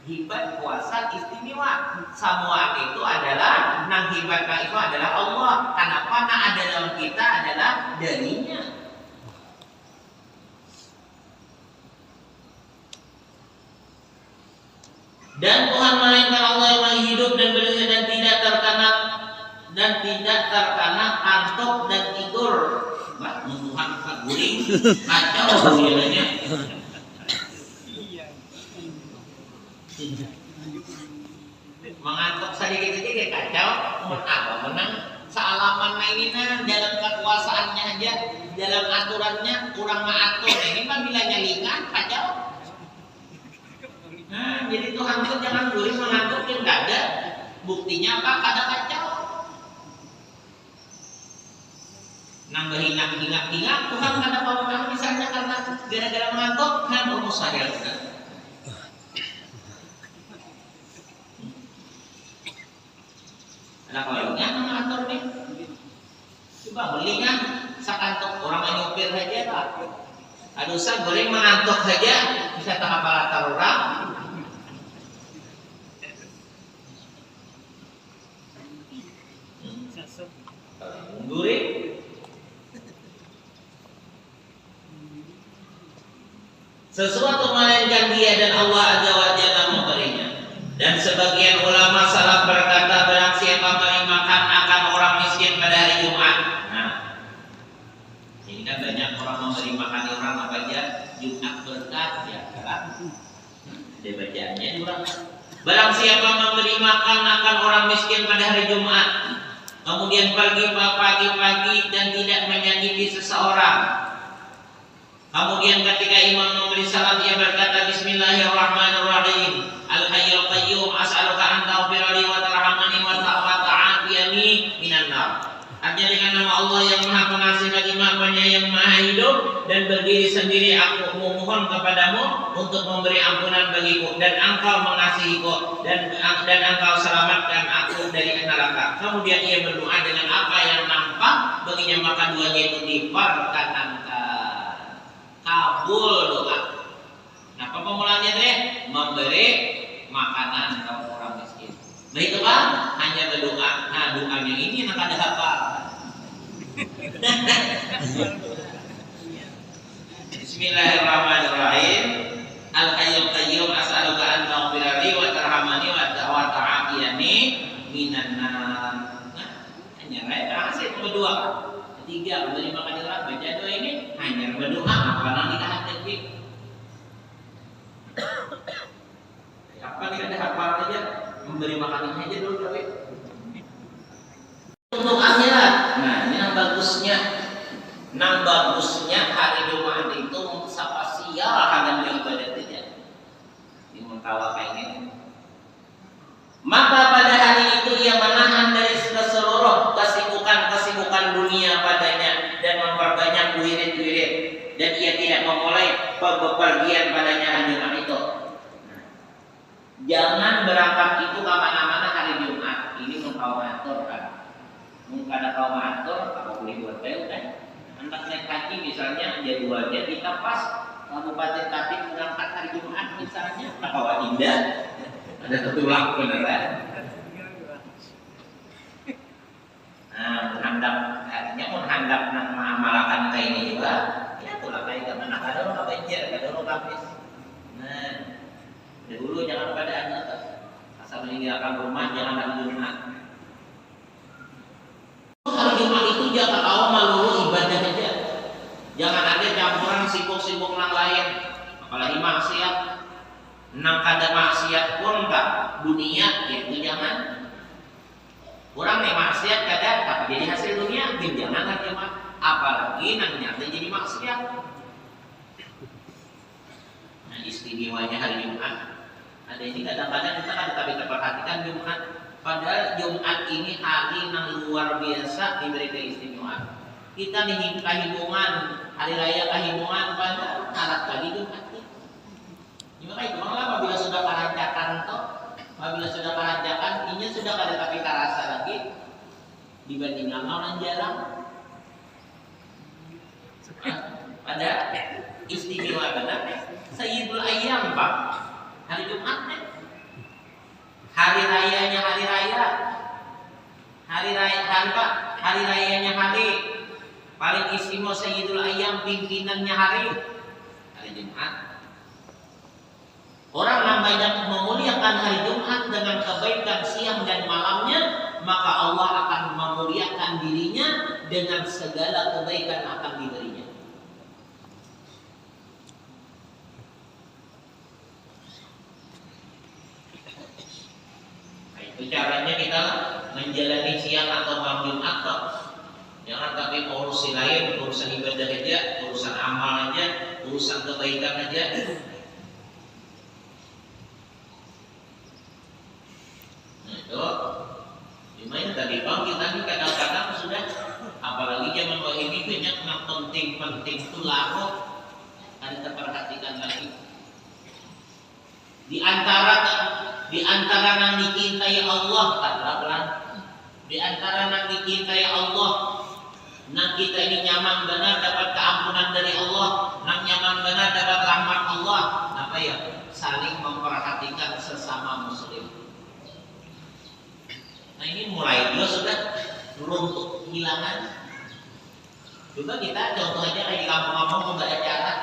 hibat kuasa istimewa. Semua itu adalah nang hibat itu adalah Allah. Kenapa nang ada dalam kita adalah darinya. Dan Tuhan melainkan Allah yang maha hidup dan berdiri dan tidak terkena kantuk dan tidur. Bah, Tuhan guring kacau bilangnya. Mengantuk sedikit-sedikit kacau, apa menang sealaman ini dalam kekuasaannya aja, dalam aturannya kurang mengatur. Ini kan bilangnya lingan kacau. Nah, jadi Tuhan itu jangan guring mengantuk yang enggak ada. Buktinya apa? Kada kacau. Nambahin hingat Tuhan kada mau misalnya karena gara-gara mengantuk kan rumus saya. Nah kalau ini mengatur nih, coba belinya sakantuk orang yang nyopir saja pak. Aduh saya goreng mengantuk saja bisa tak apa latar orang. Mundurin. Sesuatu melainkan dia dan Allah Azza wa Jalla memberinya. Dan sebagian ulama salaf berkata barang siapa memberi makan akan orang miskin pada hari Jumat. Nah, ini kan banyak orang memberi makan orang apa aja Jumat berkat ya kan. Dia bacaannya juga. Barang siapa memberi makan akan orang miskin pada hari Jumat, kemudian pagi-pagi dan tidak menyakiti seseorang. Kemudian ketika imam memberi salam ia berkata Bismillahirrahmanirrahim. Al-hayyul qayyum as'aluka an taghfira li wa tarhamani wa ta'afiyani minan nar. Artinya dengan nama Allah yang Maha Pengasih lagi Maha Penyayang Maha Hidup dan berdiri sendiri aku memohon kepadamu untuk memberi ampunan bagiku dan engkau mengasihiku dan engkau selamatkan aku dari neraka. Kemudian ia berdoa dengan apa yang nampak baginya maka duanya itu diperkenankan. Kabul doa. Nah, pemulaannya teh memberi makanan kepada orang miskin. Nah itu kan hanya berdoa. Nah doanya ini nak ada apa? Bismillahirrahmanirrahim. Al-hayyul qayyum as'aluka an taghfira li wa tarhamani wa ta'afiyani minan nar. Nah, hanya hasil berdoa. Ketiga, memberi makan orang baca doa ini hanya berdoa apa nanti kita hadapi. Apa nih ada hafal aja memberi makanan aja dulu tapi untuk akhirat. Nah ini yang bagusnya Nang bagusnya hari Jumat itu sapa siara hadan ibadah tidak. Ini mengkawa kayak gini. Maka pada hari itu ia menahan dari seluruh kesibukan dunia padanya dan memperbanyak wirid-wirid, dan ia tidak memulai bepergian padanya hari Jumat itu. Jangan berangkat itu kemana-mana hari Jumat. Ini mengkawa atur kan. Mungkin ada kaum atur, apa boleh buat kan? Hendak naik haji misalnya jadwalnya kita pas Kabupaten Tapik berangkat hari Jumat misalnya, bahwa indah ada tertulang beneran. Nah, menghandap nama amalakan kayak ini juga. Ya tulang kayak gimana? Ada orang banjir, ada orang kapis. Nah, dulu jangan pada anak asal meninggalkan rumah jangan hari Jumat. Hari Jumat itu jangan awal melulu ibadah saja. Jangan ada campuran sibuk-sibuk yang lain, apalagi maksiat. Nang kada maksiat pun tak dunia, itu jangan. Orang nih maksiat kada, tapi jadi hasil dunia, jangan hari Jumat. Apalagi nang nyata jadi maksiat. Nah, istimewanya hari Jumat. Ada ini kadang-kadang kita kada tapi perhatikan Jumat. Padahal Jumat ini hari yang luar biasa diberi keistimewaan. Kita nih kahibungan hari raya kahibungan pada alat kali Jumat. Gimana itu? Malah apabila sudah karancakan toh, apabila sudah karancakan, ini sudah kada tapi terasa lagi dibandingkan orang jarang. Pada istimewa benar. Sayyidul Ayyam Pak. Hari Jumat hari rayanya hari raya, hari rayanya hari paling istimewa Sayyidul Ayyam, pimpinannya hari Jumat. Orang yang banyak memuliakan hari Jumat dengan kebaikan siang dan malamnya, maka Allah akan memuliakan dirinya dengan segala kebaikan akan diberinya. Caranya kita menjalani siang atau malam Jumat, jangan tapi urusan lain, urusan ibadah aja, urusan amal aja, urusan kebaikan aja. Nah itu, gimana tadi bang kita ini kadang-kadang sudah, apalagi zaman ini banyak yang penting-penting itu larut, harus terperhatikan lagi. Di antara yang dicintai Allah, katakan, di antara yang dicintai Allah, nang kita ini nyaman benar dapat keampunan dari Allah, nang nyaman benar dapat rahmat Allah, apa ya? Saling memperhatikan sesama muslim. Nah ini mulai juga sudah runtuh kehilangan. Juga kita contoh aja kayak di kampung-kampung nggak acara,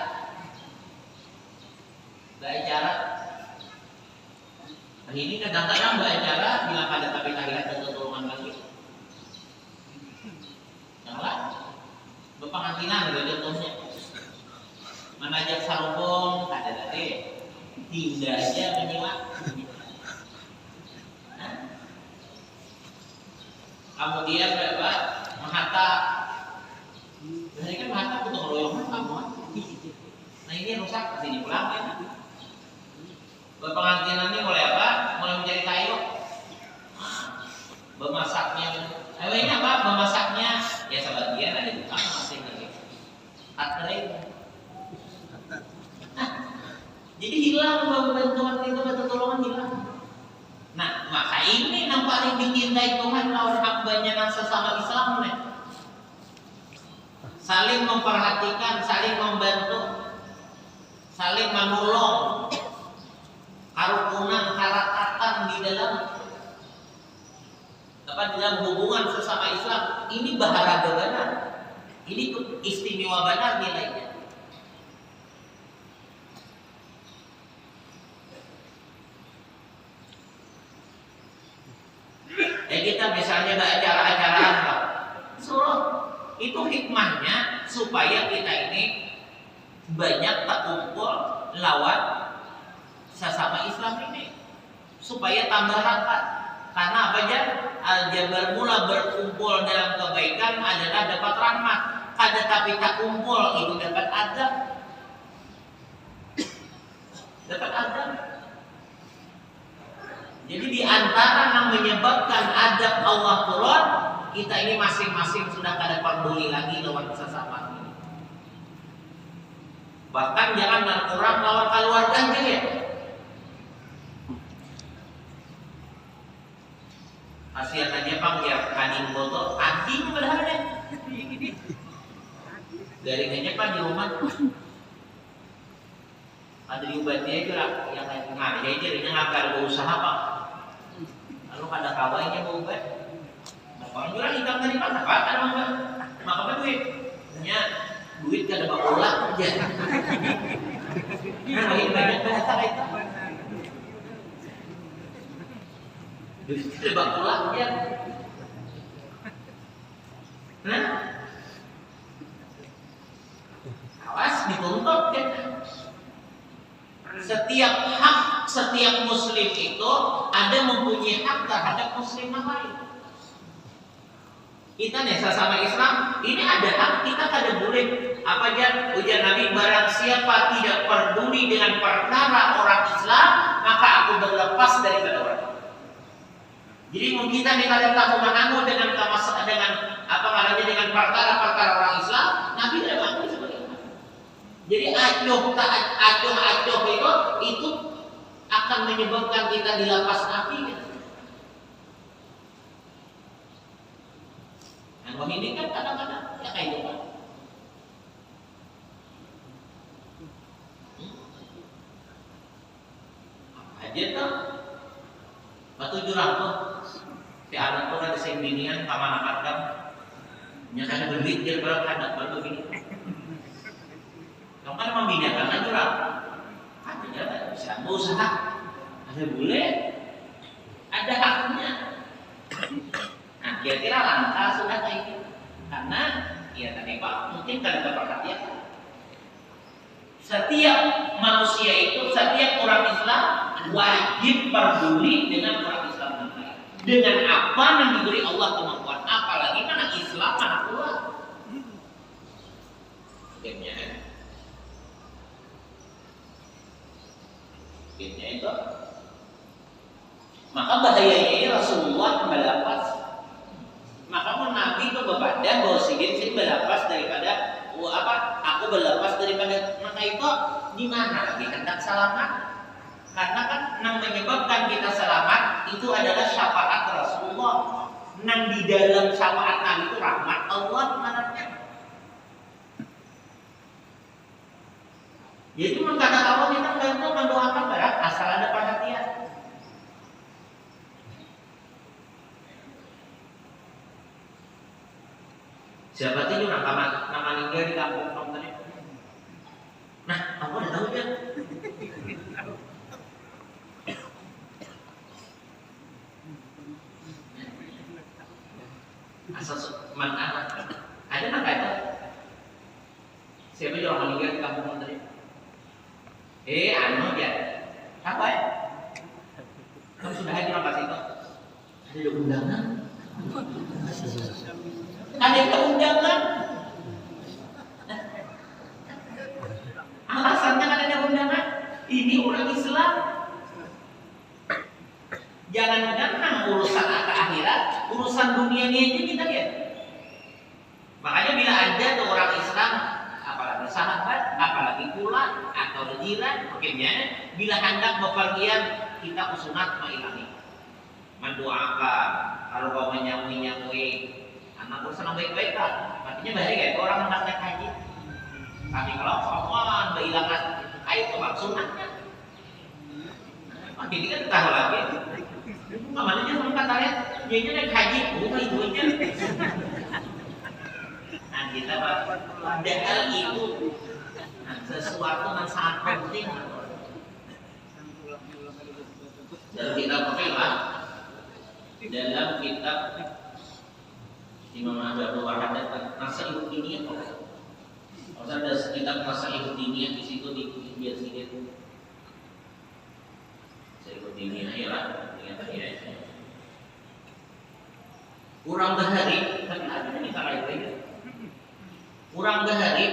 Hari ini kadang-kadang acara bilang ada tapi kalian ketulungan lagi. Janganlah berpenghasilan ada contohnya. Menajak sarung ada tadi, tidak aja menyimak. Kemudian berapa? Mahata. Ini kan mahata butuh loyongan kamu. Nah ini rusak pasti dipulang ya. Berpenghasilan ini mulai apa? Mulai mencari kayu. Memasaknya. Ini apa? Memasaknya. Ya sebagian ada di tukang masih lagi. Kering. Jadi hilang bantuan itu, pertolongan hilang. Nah, maka ini yang paling dicintai Tuhan orang hambanya yang sesama Islam nih. Saling memperhatikan, saling membantu, saling menolong. Karukunan, karakatan di dalam hubungan sesama Islam ini berharga benar, ini istimewa benar nilainya. Kita misalnya ada acara-acara apa, suruh itu hikmahnya supaya kita ini banyak terkumpul lawan sesama Islam ini supaya tambah rapat. Karena apa aja? Bermula berkumpul dalam kebaikan adalah dapat rahmat. kada tapi tak kumpul itu dapat azab. Dapat azab. Jadi di antara yang menyebabkan azab Allah turun, kita ini masing-masing sudah kada peduli lagi lawan sesama ini. Bahkan jangan kurang lawan keluarga aja ya. Kasihan aja Bang ya, kaning foto anjing padahal deh. Garingannya Pak di rumah. Ada diobati aja lah, yang ngaji aja ini ngakar berusaha Pak. Lalu ada kawainya mau obat. Bang jual hitam tadi Pak, apa kan Bang? Maka duit. Nya duit kada bakulah aja. Nah, banyak bahasa itu. Duit kada bakulah aja. Nah, awas dituntut kan. Setiap muslim itu ada mempunyai hak terhadap muslim yang lain. Kita nih sesama Islam ini ada hak, kita kada boleh apa aja ujar Nabi, barang siapa tidak peduli dengan perkara orang Islam maka aku berlepas daripada orang. Jadi kita nih kada tahu menanggung dengan apa namanya dengan perkara orang Islam, Nabi tidak mengakui sebagai Islam. Jadi acuh itu akan menyebabkan kita dilepas api. Yang ini kan kadang-kadang ya kayak gitu. Apa aja tuh? Batu jurang tuh. Si anak tuh ada sembinian sama anak kan. Nyakanya berduit dia berapa baru begini. Kamu kan membinakan aja jurang. Katanya bisa berusaha. Ada boleh. Ada haknya. Nah, kira-kira langkah sudah kayak gitu. Karena ya tadi Pak, mungkin kada perhatian. Setiap manusia itu, setiap orang Islam wajib peduli dengan orang Islam yang lain. Dengan apa yang diberi Allah kemampuan, apalagi mana Islam mana pula. Akhirnya itu. Maka bahayanya Rasulullah melepas. Maka Nabi itu berbeda bahwa saya berlepas daripada aku berlepas daripada maka itu di mana lagi hendak selamat? Karena kan yang menyebabkan kita selamat itu adalah syafaat Rasulullah. Yang di dalam syafaat Nabi itu rahmat Allah mananya. Yaitu mengkata Allah kita bantu mendoakan barat asal ada perhatian. Siapa sih nama meninggal di kampung kamu tadi? Nah, aku udah tahu ya. Asal mana? Ada nggak itu? Siapa yang orang meninggal di kampung kamu tadi? Anu ya. Apa ya? Kamu sudah hadir apa sih itu? Ada undangan. Ada undangan. Alasannya kan ada undangan. Ini orang Islam. Jangan-jangan urusan akhirat, urusan dunia ini aja kita lihat. Makanya bila ada tuh orang Islam, apalagi sahabat, apalagi pula atau jiran, makanya bila hendak bepergian kita usunat mengilani, mendoakan. Kalau kau menyamui anak urusan baik-baik kan, artinya bahaya kayak orang hendak naik haji. Tapi kalau soal berhilangan air itu sunatnya, ini kan tahu lagi. Kemana aja sama kata lihat, dia naik haji, bukan ibunya. Nah kita padahal itu sesuatu yang sangat penting. Dalam kitab Fiqh, dalam kitab Imam Abu Wahadat Nasaihud Diniyah, kalau ada kitab Nasaihud Diniyah di situ dia sedikit Nasaihud Diniyah ya lah, kurang bahari, tapi ada yang kita lain. Urang bahari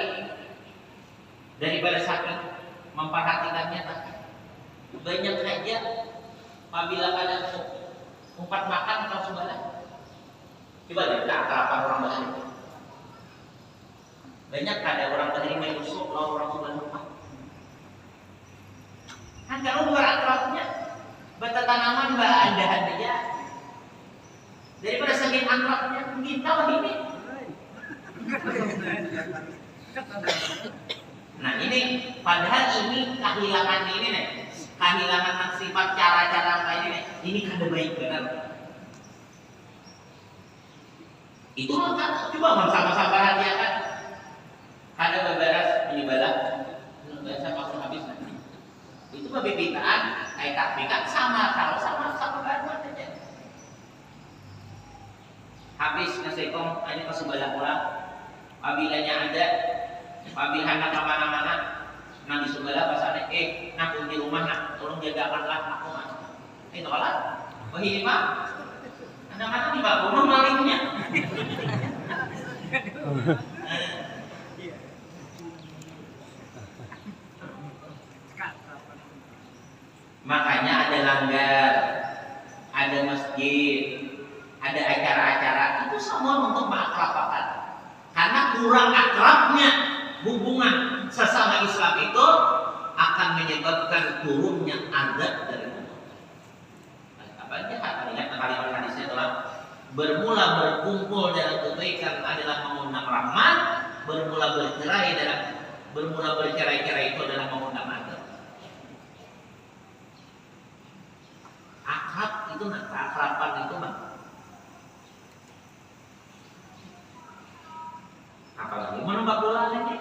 daripada saking memperhatikannya banyak saja apabila ada umpat makan atau sebalah. Coba lihat apa orang bahari. Banyak ada orang bahari menyusup lawan orang sebelah rumah. Kan kalau luar akrabnya bata tanaman bahan aja. Daripada saking akrabnya kita ini. Nah ini padahal ini kehilangan ini nih, kehilangan sifat cara-cara kayak ini kada baik benar. Itu kan coba sama-sama perhatikan. Ada beberes menyebalah, biasa maksud habis nanti. Itu pembibitaan, kayak takbikan sama, kalau sama banget aja. Habis ngesekong, ini ke sebelah orang. Abilanya ada, abil hendak kemana-mana, nah di sebelah pasarnya, nak di rumah nak, tolong jagakanlah aku mas. Itu kalah, ini mah, anak-anak di bawah rumah malingnya. Makanya ada langgar, ada masjid, ada acara-acara, itu semua untuk mengakrabkan. Karena kurang akrabnya hubungan sesama Islam itu akan menyebabkan turunnya azab dari Allah. Apa aja ingat kalimat hadisnya adalah bermula berkumpul dalam kebaikan adalah mengundang rahmat, bermula bercerai-cerai itu adalah mengundang azab. Akrab itu keakraban itu mah. Apalagi menembak bola ini,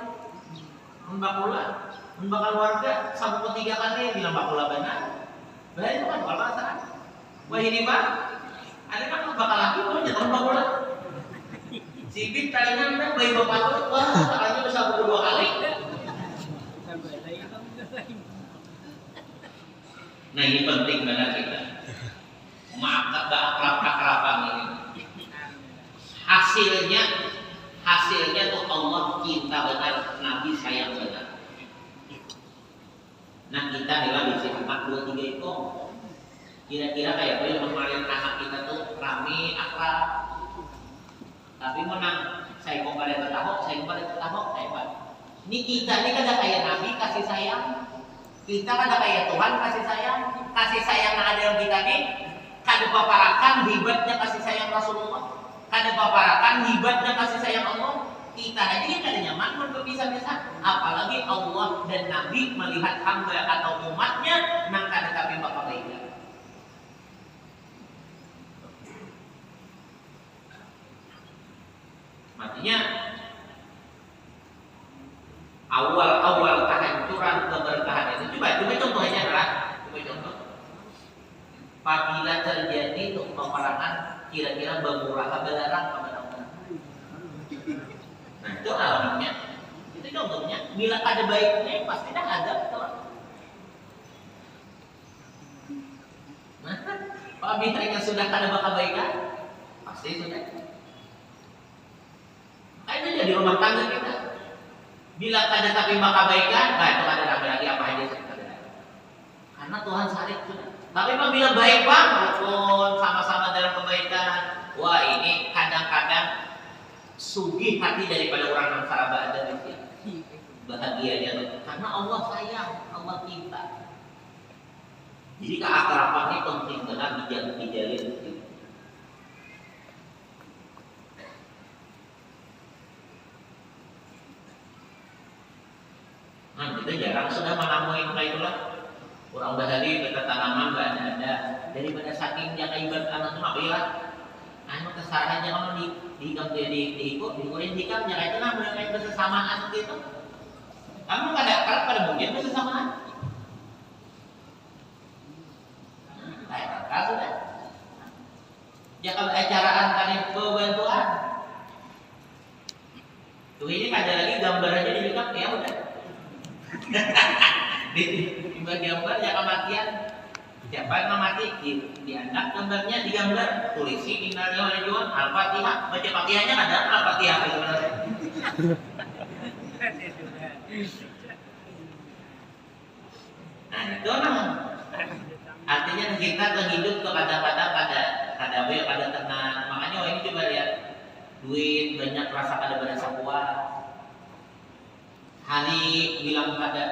menembak bola, menembak keluarga, sampai 3 kali bilang bak bola benar. Benar itu kan bukan perasaan. Wah ini pak, ada kan bakal lagi pun jatuh menembak bola. Si Bit tadinya udah bayi bapak tuh, wah sekarangnya bisa 2 kali. Nah ini penting benar kita. Maaf akrab-akraban ini. Hasilnya tuh Allah cinta benar, Nabi sayang benar. Nah kita adalah bisi 4, 2, 3 itu kira-kira kayak apa yang kemarin anak kita tuh rame, akrab. Tapi menang, saya kok pada ketahok, hebat. Ini kita ini kan ada kayak Nabi kasih sayang. Kita kan ada kayak Tuhan kasih sayang ada yang kita nih. Kada paparakan hebatnya kasih sayang Rasulullah. Kada paparakan hebatnya kasih sayang Allah. Kita aja yang kada nyaman berpisah-pisah. Apalagi Allah dan Nabi melihat hamba atau umatnya nang kada tapi bapak baiknya. Artinya awal kehancuran keberkahan itu coba contohnya adalah contoh. Apabila terjadi untuk peperangan kira-kira bermurah belarang kepada Allah. Nah itu alamnya. Itu contohnya. Bila ada baiknya pasti dah ada betul. Nah, apabila yang sudah ada kebaikan pasti sudah. Itu jadi rumah tangga kita. Bila ada tapi kebaikan, nah itu ada lagi apa aja sebenarnya. Karena Tuhan syariat sudah. Tapi apabila baik bang, walaupun sama-sama dalam kebaikan, wah ini kadang-kadang sugih hati daripada orang yang sahabat ada di sini. Bahagia dia karena Allah sayang, Allah cinta. Jadi keakraban ini penting benar dijalin. Nah kita jarang sudah menemui kayak itulah. Orang bahari dekat tanaman gak ada daripada saking jaga ibadah anak itu makilah. Anu kesalahannya kalau dihikam diikurin hikam jaga itu nah mereka bersamaan gitu. Kamu kada pada mungkin bersamaan. Kayak kakak sudah. Jaga acaraan tadi bantuan. Tuh ini ada lagi gambarannya di hikam ya udah. Di gambar ya kematian Siapa yang mati diangkat gambarnya, digambar, tulisi innalillahi wa inna ilaihi raji'un, Al-Fatihah, baca Fatihahnya ada Al-Fatihah sebenarnya. Nah itu artinya kita hidup tuh kadang-kadang pada tenang. Makanya ini coba lihat, duit banyak rasa pada sebuah. Hari bilang pada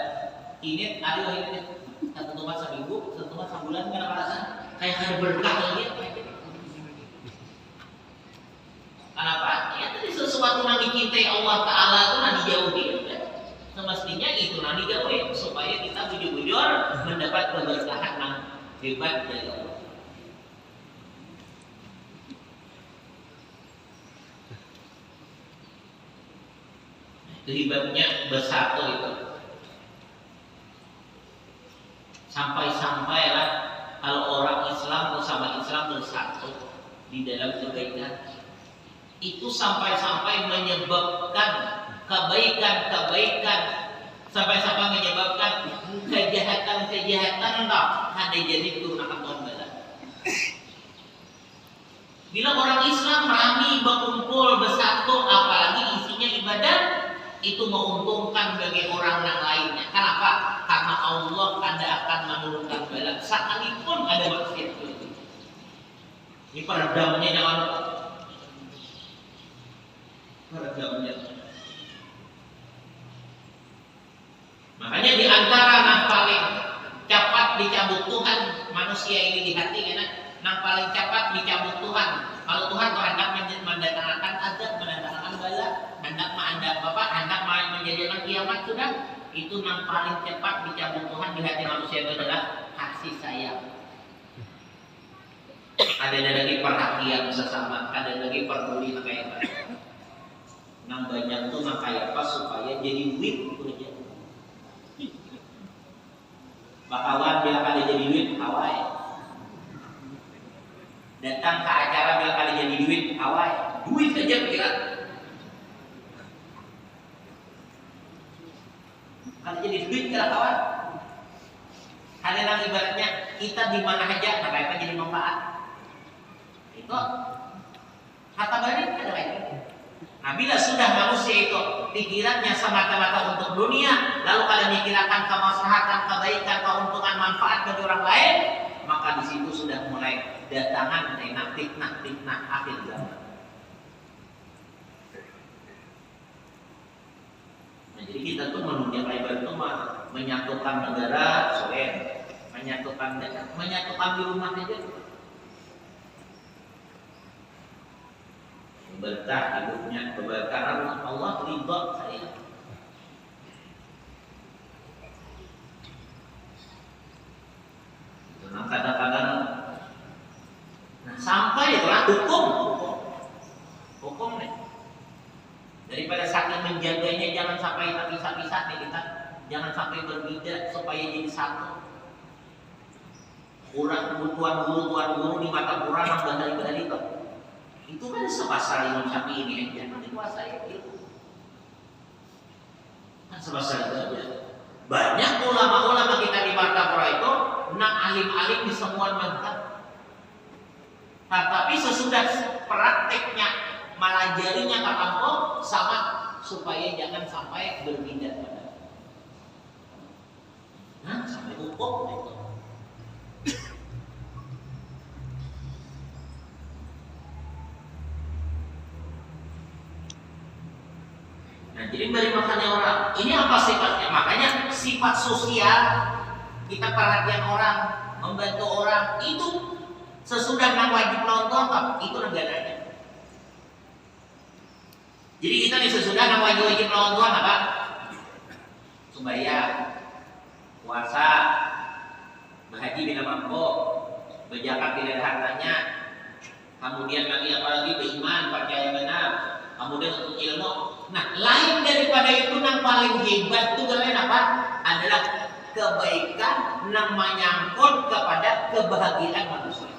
ini, aduh ini satu tempat seminggu, satu tempat sebulan, nggak merasa kayak ada berkah lagi. Kenapa? Ya tadi sesuatu yang dicintai Allah Taala itu nanti dijauhi. Semestinya itu nanti dijauhi supaya kita bujur-bujur mendapat keberkahan yang hebat dari Allah. Itu hebatnya bersatu itu. Sampai-sampailah kalau orang Islam bersama Islam bersatu di dalam kebaikan, itu sampai-sampai menyebabkan kebaikan, sampai-sampai menyebabkan kejahatan tak ada jadi turun akan Tuhan bala. Bila orang Islam rami berkumpul bersatu, apalagi isinya ibadah, itu menguntungkan bagi orang yang lainnya. Kenapa? Karena Allah akan menurunkan bala sekalipun ada maksiat itu. Ini peredamnya jangan lupa. Peredamnya. Makanya di antara yang paling cepat dicabut Tuhan manusia ini di hati, yang paling cepat dicabut Tuhan. Kalau Tuhan hendak mendatangkan azab, mendatangkan bala, hendak menjadikan kiamat sudah, itu yang paling cepat dicabut Tuhan di hati manusia itu adalah kasih sayang. Ada lagi perhatian sesama, ada lagi peduli kayak apa. Yang banyak tuh kayak apa supaya jadi duit itu aja. Bakawan bila kali jadi duit hawai. Datang ke acara bila kali jadi duit hawai. Duit saja kira. Kalau jadi duit kira kawan. Kadang ibaratnya kita di mana aja apa jadi manfaat. Itu kata balik ada lagi. Nah, bila sudah manusia itu pikirannya semata-mata untuk dunia, lalu kalian mikirkan kemaslahatan, kebaikan, keuntungan, manfaat bagi orang lain, maka di situ sudah mulai datangan fitnah akhir zaman. Nah, jadi kita tuh menunjukkan ibarat itu menyatukan negara, menyatukan di rumah aja. Berkah hidupnya, keberkahan Allah ridha saya. Nah, kadang-kadang sampai itulah hukum nih. Daripada saking menjaganya, jangan sampai terpisah-pisah nih kita, jangan sampai berbeda supaya jadi satu. Tuan guru di mata Quran yang berhari-hari itu kan sebasar Imam Syafi'i ini aja, nanti kuasai itu. Kan sebasar itu aja. Banyak ulama-ulama kita di Martapura itu, nang alim-alim di semua mazhab. Tetapi sesudah prakteknya, malajarinya kampung sama supaya jangan sampai berbeda pada. Nah, sampai hukum itu. Nah, jadi dari makannya orang, ini apa sifatnya? Makanya sifat sosial, kita perhatian orang, membantu orang, itu sesudah yang wajib nonton, itu negaranya. Jadi kita nih sesudah yang wajib nonton apa? Sembahyang, puasa, berhaji bila mampu, berzakat bila ada hartanya, kemudian lagi apalagi beriman, percaya benar, kemudian untuk ilmu. Nah, lain daripada itu yang paling hebat itu kalian apa? Adalah kebaikan yang menyangkut kepada kebahagiaan manusia.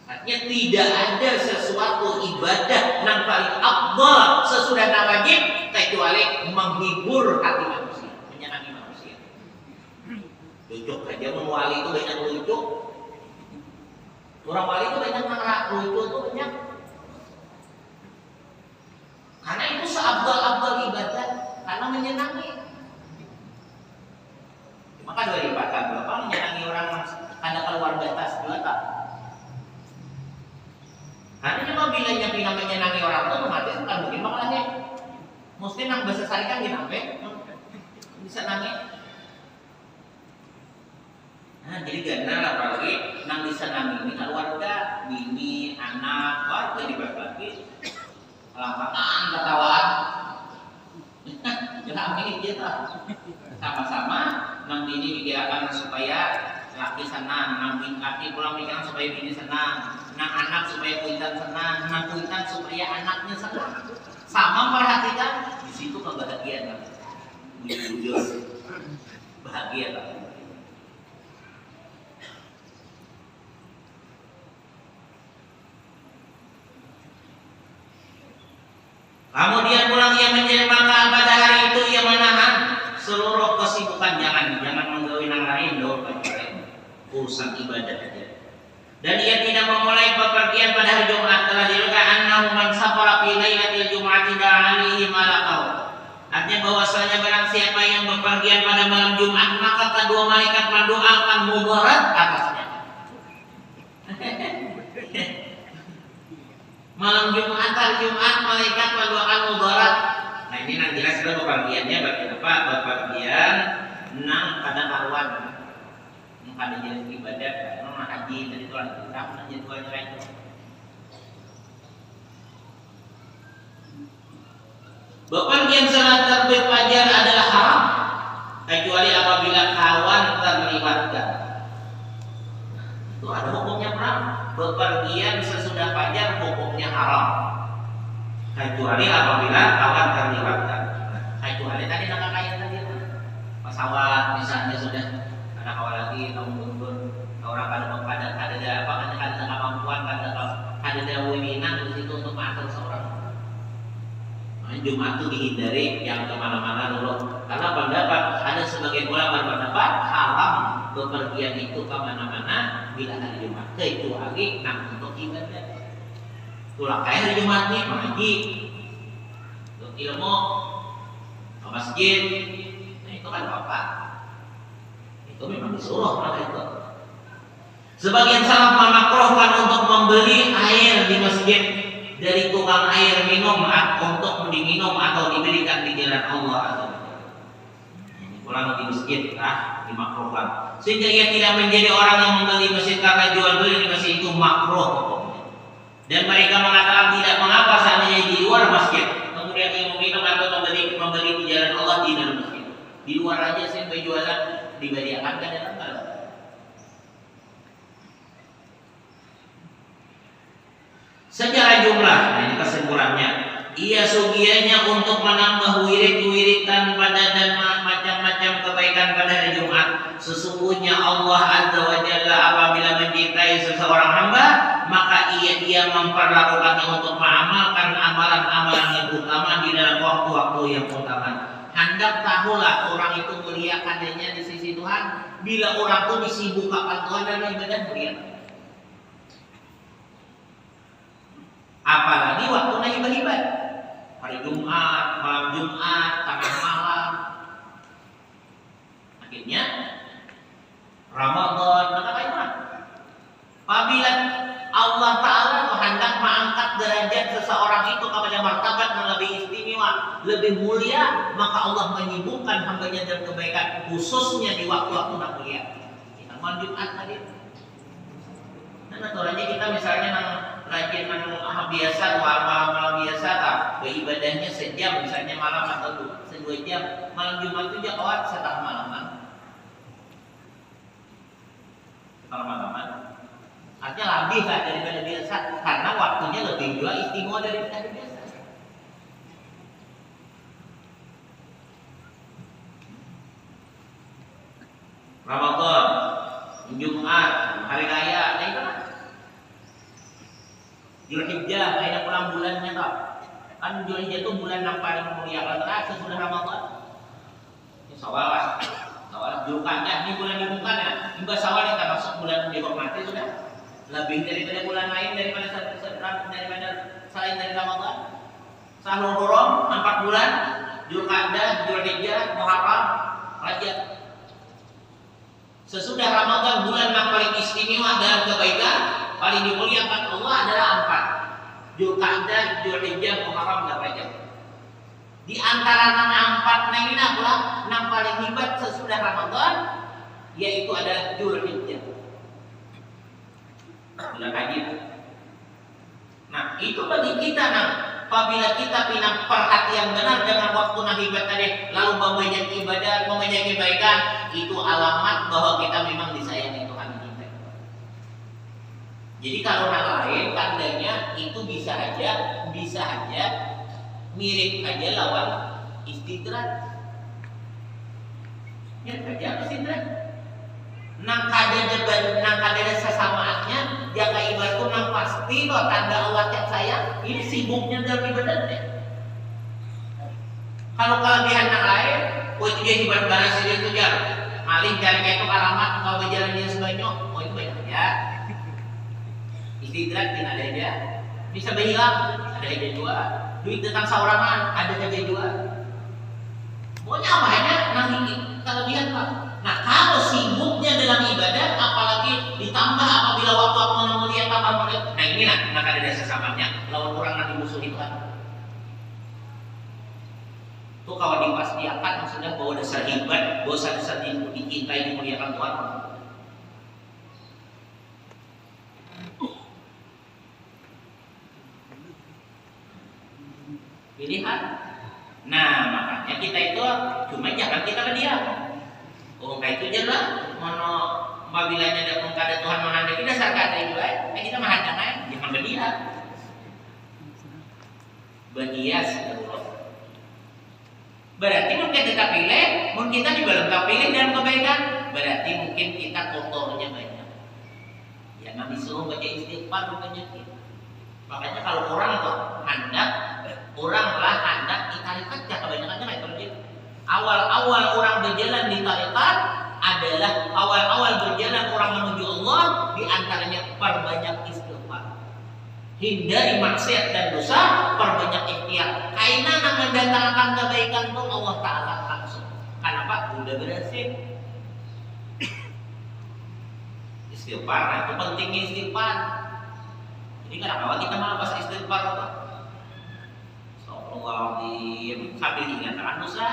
Artinya tidak ada sesuatu ibadah yang paling afdal sesudah wajib kecuali menghibur hati manusia, menyenangi manusia. Lucu aja, wali itu banyak lucu. Orang wali itu banyak ngerak lucu itu banyak. Karena itu seabdal-abdal ibadah, karena menyenangi. Maka dari bakat Bapak menyenangi orang karena keluar batas juga tak. Karena cuma bila nyapina menyenangi orang itu otomatis bukan mungkin makalahnya. Mesti nang bahasa sari kan ginape bisa nangis. Nah, jadi gana apalagi nang bisa nangis ini keluarga, bini, anak, warga dibagi. Lapangan ketawaan. Jangan ini kita sama-sama nang bini dikirakan supaya laki senang, nang laki pulang pikiran supaya bini senang, nang anak supaya kuitan senang, nang kuitan supaya anaknya senang. Sama perhatikan di situ kebahagiaan. Jujur, bahagia tak? Kemudian pulang ia menjadi maka pada hari itu ia menahan seluruh kesibukan, jangan menggawai yang lain dong, urusan ibadah aja. Dan ia tidak memulai bepergian pada hari Jumat. Telah diriwayatkan annahu man safara fi lailatil jum'ati da'alihi malakau. Artinya bahwasanya barang siapa yang bepergian pada malam Jumat, maka kedua malaikat mendoakan mudarat atasnya. Malam Jumat, hari Jumat, malaikat mendoakan mudarat. Nah ini nang jelas sudah bepergiannya bagi apa? Bepergian nang kada karuan, nang kada jelas ibadah, nang haji dari tuan kita, nang jadwalnya lain. Bepergian salat terbit fajar adalah haram kecuali apabila kawan terlibatkan. Itu ada hukumnya perang. Bepergian sesudah fajar hukumnya haram kecuali apabila kawan terlibatkan. Kecuali tadi nak kaya tadi pesawat misalnya sudah ada kawan lagi tahun mundur orang kada ada apa kada kemampuan kada ada wewenang di situ untuk mengatur seorang. Jumat itu dihindari yang kemana-mana dulu karena pendapat ada sebagian ulama berpendapat haram bepergian itu kemana-mana bila hari Jumat kecuali untuk ibadah. Tulang kaya hari Jumat nih mengaji, untuk ilmu, ke masjid, nah itu kan apa? Itu memang disuruh maka itu. Sebagian salaf memakruhkan untuk membeli air di masjid dari tukang air minum untuk diminum atau diberikan di jalan Allah atau pulang di masjid dimakruhkan sehingga ia tidak menjadi orang yang membeli masjid karena jual beli di masjid itu makruh. Dan mereka mengatakan tidak mengapa seandainya di luar masjid kemudian ia meminum atau membeli di jalan Allah di dalam masjid. Di luar aja sih jualan diberikan ke dalam kalau. Secara jumlah, nah ini kesimpulannya, ia sugianya untuk menambah wirid-wiridan pada dan macam-macam kebaikan pada hari Jumat. Sesungguhnya Allah Azza wa Jalla apabila mencintai seseorang hamba, maka ia memperlakukannya untuk mengamalkan amalan-amalan yang utama di dalam waktu-waktu yang utama. Hendak tahulah orang itu mulia kadarnya di sisi Tuhan bila orang itu disibukkan Tuhan dalam ibadah mulia. Apalagi waktu ibadah, hari Jumat, malam Jumat, tengah malam. Akhirnya Ramadan, maka bagaimana? Apabila Allah Ta'ala hendak mengangkat derajat seseorang itu kepada martabat yang lebih istimewa, lebih mulia, maka Allah menyibukkan hambanya dalam kebaikan, khususnya di waktu-waktu yang mulia. Kita malam Jumat tadi. Dan aturannya kita misalnya rajin biasa, malam biasa tak, beribadahnya sejam misalnya malam atau 2 jam. Malam Jumat itu jawab setengah malaman. Setengah malaman. Artinya lebih lah daripada biasa karena waktunya lebih juga istimewa daripada biasa. Ramadan, Jumat, hari raya, nah itu kan. Zulhijjah, kayaknya pulang bulannya tak? Kan Zulhijjah itu bulan yang paling mulia. Kalau sesudah Ramadan, Syawal, Awal Zulqa'dah ini bulan dibuka ya. Hingga Syawal kita masuk bulan dihormati sudah. Lebih daripada bulan lain daripada selain dari Ramadan. Syahrul Huram 4 bulan, Zulqa'dah, Dzulhijjah, Muharram, Rajab. Sesudah Ramadan bulan yang paling istimewa dalam kebaikan, paling dimuliakan Allah adalah 4. Zulqa'dah, Dzulhijjah, Muharram, dan Rajab. Di antara 4 ini apa? Yang paling hebat sesudah Ramadan yaitu adalah Dzulhijjah. Bulan haji. Nah, itu bagi kita apabila kita punya perhatian benar dengan waktu hebat tadi, lalu membanyak ibadah, membanyak kebaikan, itu alamat bahwa kita memang disayangi Tuhan kita. Jadi kalau hal lain tandanya itu bisa aja mirip aja lawan istidrak. Ya aja istidrak. Nang kadada sesamaannya jaga ibadah nang pasti kok tanda Allah yang sayang ini sibuknya dalam ibadah deh. Kalau kelebihan yang lain, itu dia ibadah balas itu jar maling cari kayak alamat kalau berjalan dia sebanyak, itu baik aja. Istidrak tidak ada aja, bisa berhilang ada aja juga. Duit tentang saurangan ada aja juga. Pokoknya apa aja nanti kelebihan pak. Nah kalau sibuknya dalam ibadah, apalagi ditambah apabila waktu aku menemukan tambah mulia, nah ini nak ada dasar samanya. Lawan orang nanti musuh itu kan. Tuh kalau dipastikan maksudnya bahwa dasar hebat, bahwa dasar dicintai dimuliakan Tuhan. Pilihan. Nah makanya kita itu cuma jangan kita berdiam. Oh kayak itu aja lah. Mono mabilanya ada pengkada Tuhan menghendaki dasar kata itu aja. Kita menghadang aja, jangan berdiam. Berhias. Berarti mungkin kita pilih, mungkin kita juga lengkap pilih dalam kebaikan. Berarti mungkin kita kotornya banyak. Ya nggak disuruh baca istighfar bukannya kita. Makanya kalau orang tuh hendak ditarikat kebanyakannya kayak terjadi. Awal-awal orang berjalan di tarikat adalah awal-awal berjalan orang menuju Allah, diantaranya perbanyak istighfar, hindari maksiat dan dosa, perbanyak ikhtiar. Karena yang mendatangkan kebaikan itu Allah Taala langsung. Kenapa? Udah berhasil. Istighfar, nah itu pentingnya istighfar. Jadi kenapa kita malah pas istighfar apa? Astagfirullahaladzim sambil diingatkan dosa.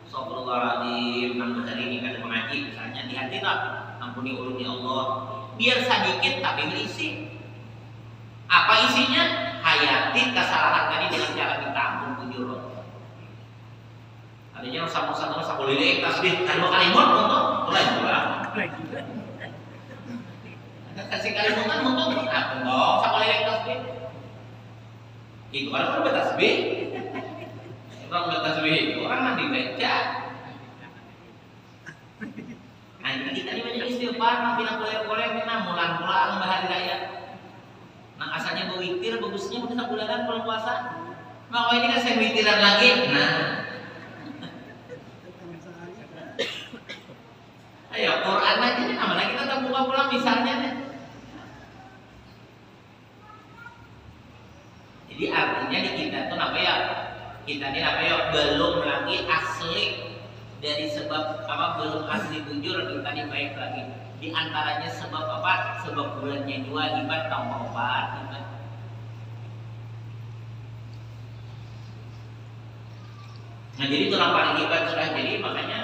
Astagfirullahaladzim, nambah hari ini kan mengaji misalnya di hati tak ampuni ulun ya Allah. Biar sedikit tapi berisi. Apa isinya? Hayati kesalahan tadi dengan cara minta ampun bujur. Adanya sama-sama sakulilek tasbih kalau kalimat untuk mulai juga. Kasih kalimat kan untuk apa? Oh, sakulilek tasbih. Itu orang bertasbih. Orang bertasbih itu orang nanti baca. Nah, jadi tadi banyak istighfar, bilang boleh-boleh, kita mulang-mulang bahari raya. Nah, asalnya berwitir, bagusnya kita bulanan kalau puasa. Maka ini kan saya witiran lagi. Nah, ayo Quran aja nih, namanya kita tak pulang misalnya nih. Jadi artinya di kita itu apa ya? Kita ini apa ya? Belum lagi asli dari sebab apa? Belum asli bujur kita ini baik lagi. Di antaranya sebab apa? Sebab bulannya dua ibadah tambah obat ibadah. Nah jadi itu yang paling hebat sudah. Jadi makanya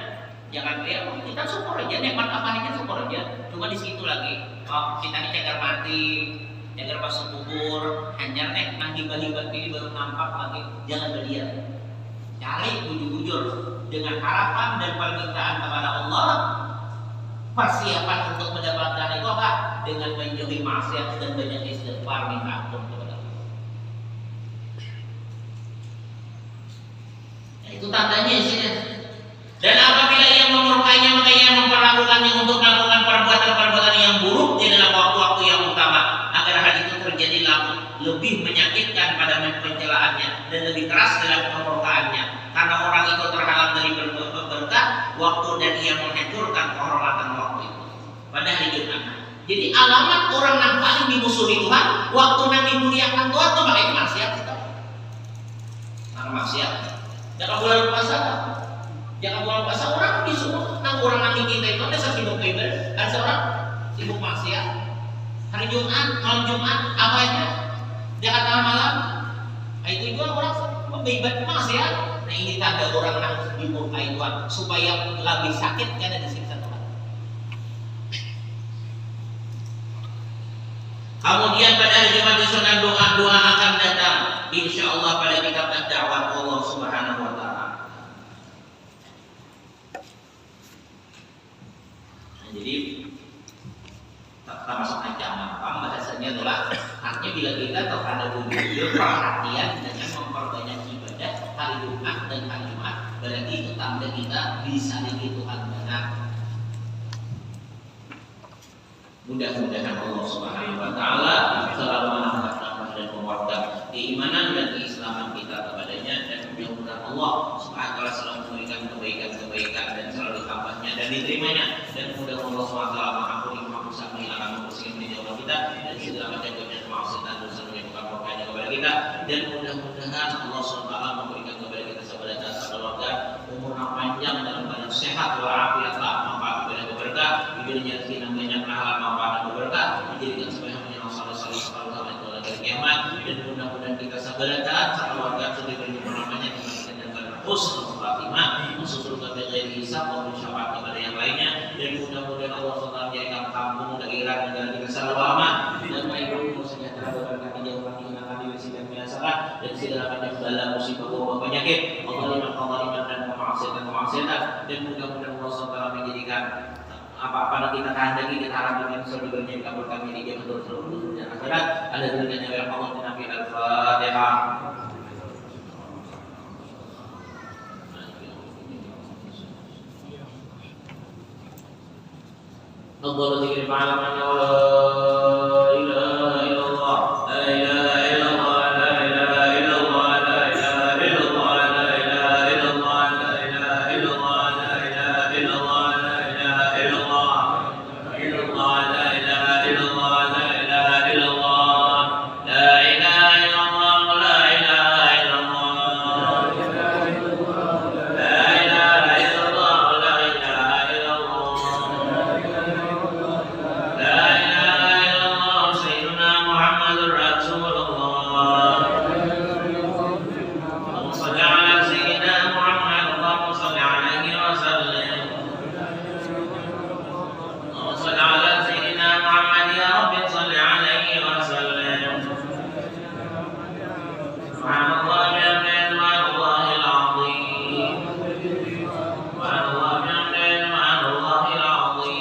jangan kayak kita syukur aja, nikmat apa aja syukur aja. Cuma di situ lagi, oh, kita ini cagar mati, cagar masuk kubur, hanya nang hibah-hibah ini baru nampak lagi. Jangan berdiam, cari bujur-bujur dengan harapan dan permintaan kepada Allah. Persiapan untuk mendapatkan itu apa? Dengan menjauhi maksiat dan banyak istighfar minta ampun kepada Allah. Nah, itu tandanya isinya. Dan apabila ia memurkainya, maka ia memperlakukannya untuk melakukan perbuatan-perbuatan yang buruk di dalam waktu-waktu yang utama, agar hal itu terjadi lebih menyakitkan pada pencelaannya dan lebih keras dalam pemurkaannya. Karena orang itu terhalang dari berkah, waktu dan ia menghancurkan kehormatan waktu itu pada hari Jumat. Jadi alamat orang yang paling dimusuhi Tuhan waktu yang dimuliakan Tuhan tuh makanya maksiat kita. Nah, maksiat. Jangan bulan puasa. Jangan bulan puasa orang disuruh nang orang nanti kita itu ada sibuk ibadah, ada seorang sibuk maksiat. Hari Jumat, malam Jumat apa aja? Jangan tengah malam. Nah, itu juga orang beribadah maksiat. Nah, ini tanda orang yang dimurkai Tuhan supaya lebih sakit karena disiksa Tuhan. Kemudian pada hari Jumat disunahkan doa-doa akan datang. Insya Allah pada kitab ad-da'wah Allah Subhanahu wa Ta'ala. Nah, jadi termasuk ancaman bahasanya adalah artinya bila kita terhadap wujud perhatian dengan memperbanyak ibadah hari Jumat dan hari Jumat berarti itu tanda kita bisa dihidup Tuhan benar. Mudah-mudahan Allah Subhanahu wa Ta'ala selalu menambah dan menguatkan keimanan dan keislaman kita kepadanya, dan mudah-mudahan Allah Subhanahu wa Ta'ala selalu memberikan kebaikan dan selalu ditambahnya dan diterimanya, dan mudah-mudahan Allah Subhanahu wa Ta'ala mengampuni dosa akan membersihkan diri Allah kita dan segala macam kemaksiatan dosa yang bukan berkaitan kepada kita, dan mudah-mudahan Allah Subhanahu wa Ta'ala memberikan kepada kita sahabat keluarga umur yang panjang dalam keadaan sehat walafiat, manfaat kepada berkah, diberinya rezeki yang banyak, halal, manfaat dan berkah, dijadikan sebagai yang saleh-saleh selalu sampai ke hari kiamat, dan mudah-mudahan kita sahabat keluarga sudah diberi namanya dengan husnul khatimah, masuk surga bighairi hisab, wa syafaat kepada yang lainnya, dan mudah-mudahan Allah SWT menjadikan kampung daerah negara kita selalu aman dan baik sejahtera, berkah jauh hati kami dan biasalah dan segala macam bala musibah wabah penyakit, Allah dan kemaksiatan, dan mudah-mudahan Allah SWT menjadikan apa-apa yang kita kehendaki kita harapkan yang surganya dikabulkan di zaman terus dan akhirat. Ada dengan yang Allah dan Nabi Al-Fatihah. Allah dzikir ma'alaman wa la ilaha illallah, la ilaha illallah, la ilaha illallah, la ilaha illallah, la ilaha illallah, la ilaha illallah, la ilaha illallah, la ilaha illallah, la ilaha illallah, la ilaha illallah, la ilaha illallah, la ilaha illallah, la ilaha illallah, la ilaha illallah, la ilaha illallah. لا إله إلا الله سيدنا محمد رسول الله. اللهم صل على سيدنا محمد، اللهم صل عليه وسلم. اللهم صل على سيدنا محمد يا رب صل عليه وسلم. سبحان الله بحمده، سبحان الله العظيم، سبحان الله بحمده، سبحان الله العظيم.